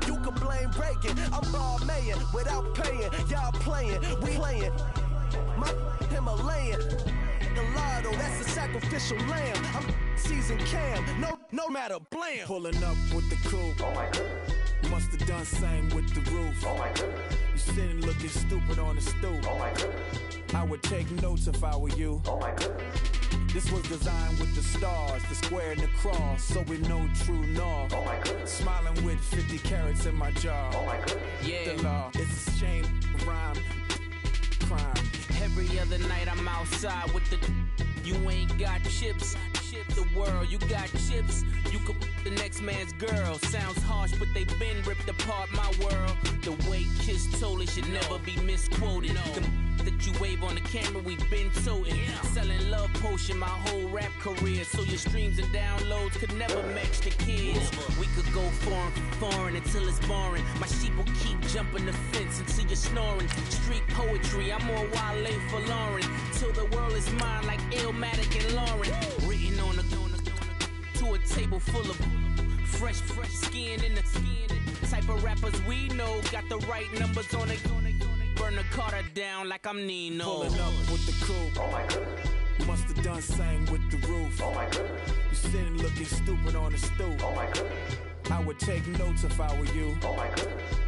[SPEAKER 4] you can blame Reagan. I'm ball mayor without paying. Y'all playing, we playing. My Himalayan. The lotto, that's a sacrificial lamb. I'm season cam, no matter, blam. Pulling up with the crew.
[SPEAKER 5] Oh my goodness.
[SPEAKER 4] Must have done same with the roof.
[SPEAKER 5] Oh my goodness.
[SPEAKER 4] You sitting looking stupid on the stoop.
[SPEAKER 5] Oh my goodness.
[SPEAKER 4] I would take notes if I were you.
[SPEAKER 5] Oh my goodness.
[SPEAKER 4] This was designed with the stars, the square and the cross, so we know true north.
[SPEAKER 5] Oh my goodness.
[SPEAKER 4] Smiling with 50 carats in my jaw.
[SPEAKER 5] Oh my goodness.
[SPEAKER 4] The law, it's a shame, rhyme, crime.
[SPEAKER 6] Every other night I'm outside with the you ain't got chips.
[SPEAKER 4] flip the world. You got chips, you could the next man's girl. Sounds harsh, but they been ripped apart my world. The way Kiss told it should never be misquoted. That you wave on the camera, we been toting. Selling love potion my whole rap career. So your streams and downloads could never match the kids. We could go foreign until it's boring. My sheep will keep jumping the fence until you're snoring. Street poetry, I'm more Wale for Lauren. Till the world is mine like Illmatic and Lauren. Written on to a table full of fresh skin in the type of rappers we know. Got the right numbers on it. Burn the Carter down like I'm Nino.
[SPEAKER 5] Pulling up with the crew.
[SPEAKER 6] Oh my goodness.
[SPEAKER 5] Must have done same with the roof.
[SPEAKER 6] Oh my goodness.
[SPEAKER 5] You sitting looking stupid on the stoop.
[SPEAKER 6] Oh my goodness.
[SPEAKER 5] I would take notes if I were you.
[SPEAKER 6] Oh my goodness.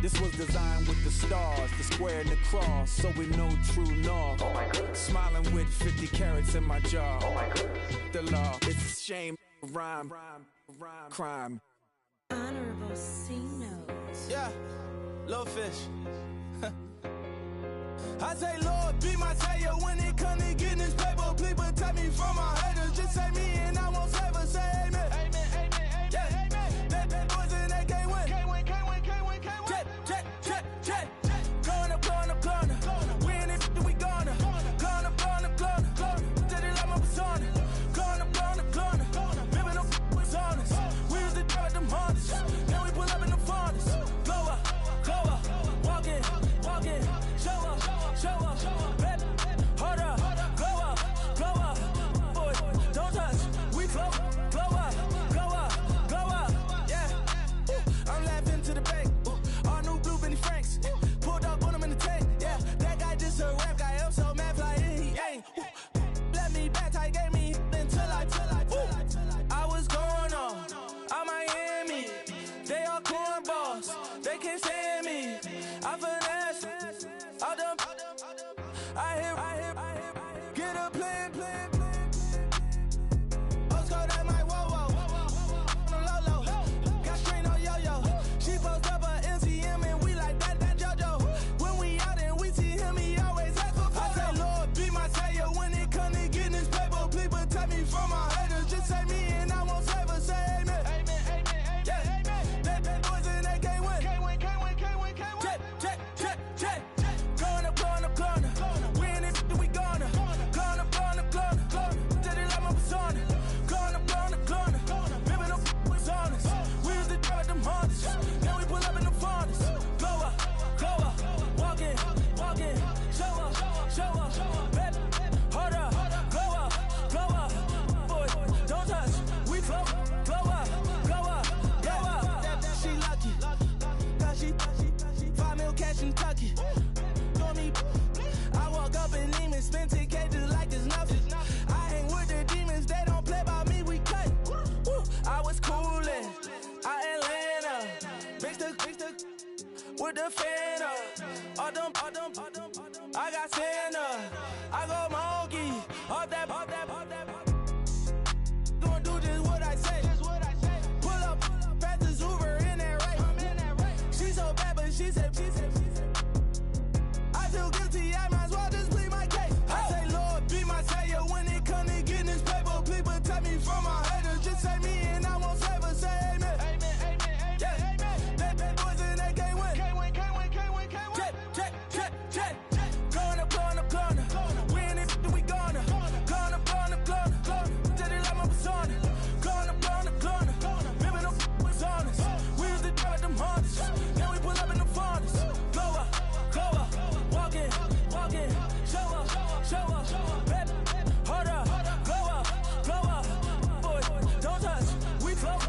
[SPEAKER 5] This was designed with the stars, the square and the cross, so we know true north.
[SPEAKER 6] Oh my goodness.
[SPEAKER 5] Smiling with 50 carats in my jaw.
[SPEAKER 6] Oh my goodness.
[SPEAKER 5] The law, it's a shame, rhyme, crime.
[SPEAKER 7] Honorable C notes.
[SPEAKER 4] Yeah, little fish. I say, Lord, be my savior when it come to getting this paper. Please protect me from my haters. Just say me and I won't save her. Say amen. Amen, amen, amen, yeah. Amen. That boys and they can't win. Can't win, can't win, can't win, can't win. Jet. Going up. We in it, we gonna. Gonna. Did it like my persona. Gonna. Living up with honest. We used to drive them Hondas. Now we pull up in the Fondas. Glow up. Walking. Show up, baby, hold up, glow up, boy, don't touch, we glow up, yeah, I'm laughing to the bank, all new blue Benny Franks, pulled up on him in the tank, yeah, that guy just a rap guy, I'm so mad flying, he ain't, let me back, tight gave me, until I was going on, I'm Miami, they all cornballs, they can't stand me, I finesse, all them. I hear, get a plan. Osco, that might whoa. No low. Got strain on yo-yo. She post up her MCM and we like that JoJo. When we out and we see him, he always ask for photo. I say, Lord, be my savior when it come to getting this paper. Please protect me from my haters. Just say me and I won't save her. Say amen. Amen. Yeah. Amen. That boys and they can't win. Can't win. Jet. Going up. We in it, we gonna. Gonna. Did it like my persona. Gonna. Living up with honest. We used to drive them Hondas. Now we pull up in the Fondas. Glow up. Walking. Show up. Baby, hold up. Glow up. Boy, don't touch. We glow up. Yeah, she lucky. Cause she 5 mil cash in Kentucky. I walk up in demons, spend 10K just like it's nothing. I hang with the demons, they don't play by me, we cut. I was coolin', Atlanta, mixed with the Fanta. All them, I got Santa, I go monkey, all that. Gonna do just what I say. Pull up, fast as Uber in that race. She so bad, but she said. I feel guilty, I might as well just plead my case. I say, Lord, be my savior when it come to getting this paper. Please protect me from my haters. Just say me and I won't save her. Say amen. Amen. Yeah. Amen. That boys and they can't win. Can't win. Jet. Going up. We in it, we gonna. Gonna. Did it like my persona. Gonna. Living up with honest. We used to drive them Hondas. Now we pull up in the Fondas. Glow up. Walking. Show up. Baby, hold up. Glow up. Boy, don't touch. We glow up.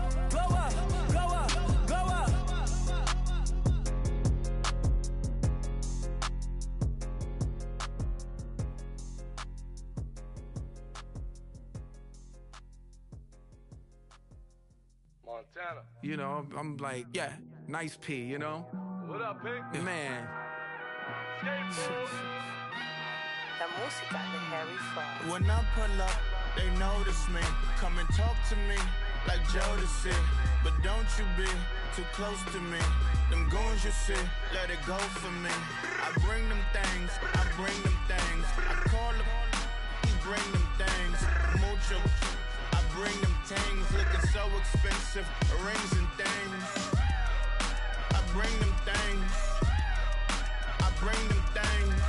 [SPEAKER 3] Montana.
[SPEAKER 5] You know, I'm like, yeah, nice P, you know?
[SPEAKER 3] What up, Pink?
[SPEAKER 5] Man.
[SPEAKER 3] Skateboard.
[SPEAKER 7] La música de Harry Fraud.
[SPEAKER 8] When I pull up, they notice me. Come and talk to me like Jodeci. But don't you be too close to me. Them goons you see, let it go for me. I bring them things. I call them, he bring them things. Mucho, I expensive rings and things. I bring them things. I bring them things.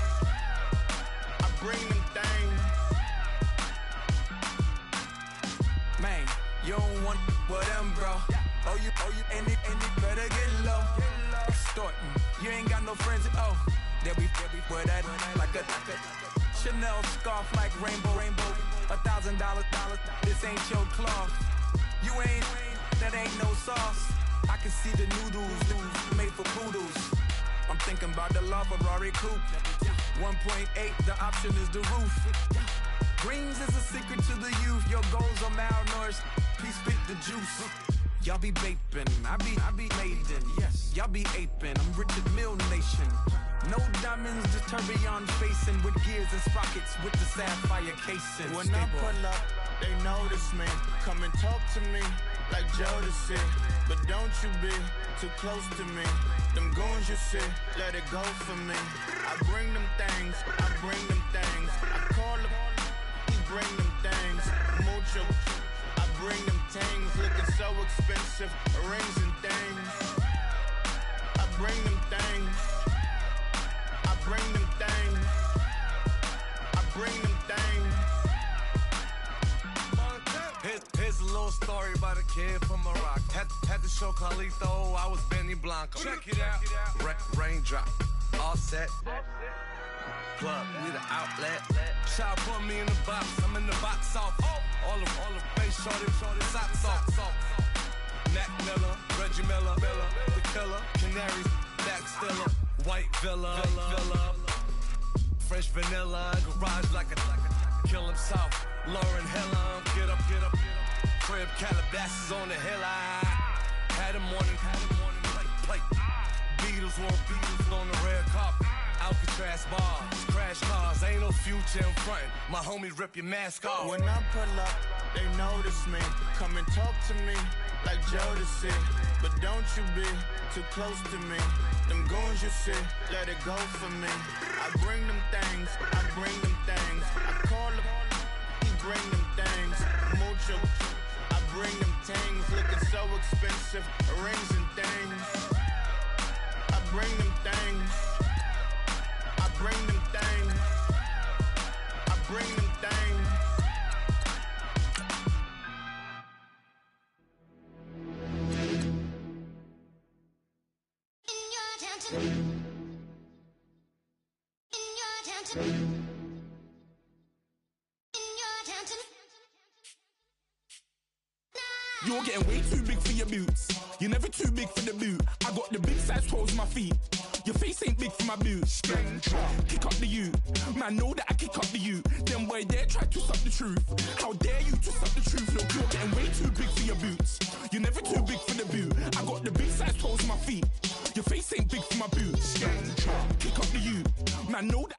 [SPEAKER 8] I bring them things.
[SPEAKER 4] Man, you don't want with them, bro. Oh, you, and it better get low. Extorting, you ain't got no friends. Oh, they'll be for that like a Chanel scarf like rainbow. $1,000, this ain't your cloth. You ain't, that ain't no sauce. I can see the noodles made for poodles. I'm thinking about the LaFerrari coupe. 1.8, the option is the roof. Greens is a secret to the youth. Your goals are malnourished. Please spit the juice. Y'all be vaping, I be maiden. Yes, y'all be aping. I'm Richard Mill Nation. No diamonds, just tourbillon facing with gears and sprockets with the sapphire casing.
[SPEAKER 8] When I pull up, they notice me. Come and talk to me like Jodeci. But don't you be too close to me. Them goons you see, let it go for me. I bring them things, I bring them things. I call them, he bring them things. Mucho, I bring them things. Looking so expensive, rings and things. I bring them things. I bring them things. I bring them things.
[SPEAKER 6] Here's a little story about a kid from Morocco. Had to show Carlito I was Benny Blanco. Check it out. Raindrop, all set. Plug, we the outlet. Child put me in the box, I'm in the box off. All the face shorty, socks off. Mac Miller, Reggie Miller, the killer, Canaries, back stiller, white villa, fresh vanilla, garage like a kill himself. Lauren Hill, get up. Crib Calabasas on the hill. I had a morning plate. Beatles on the red carpet. Alcatraz bars, crash cars, ain't no future in front. My homie rip your mask off.
[SPEAKER 8] When I pull up, they notice me. Come and talk to me like Jodeci. But don't you be too close to me. Them goons you see, let it go for me. I bring them things, I bring them things. I call them, he bring them things. Mucho, I bring them things. Looking so expensive, rings and things. I bring them things. I bring them things. I bring them things.
[SPEAKER 9] You're getting way too big for your boots. You're never too big for the boot. I got the big size toes on my feet. Your face ain't big for my boots. Kick up the you. Man, know that I kick up the you. Them boy there try to suck the truth. How dare you to suck the truth? Look, you're getting way too big for your boots. You're never too big for the boot. I got the big size toes on my feet. Your face ain't big for my boots. Kick up the you. Man, know that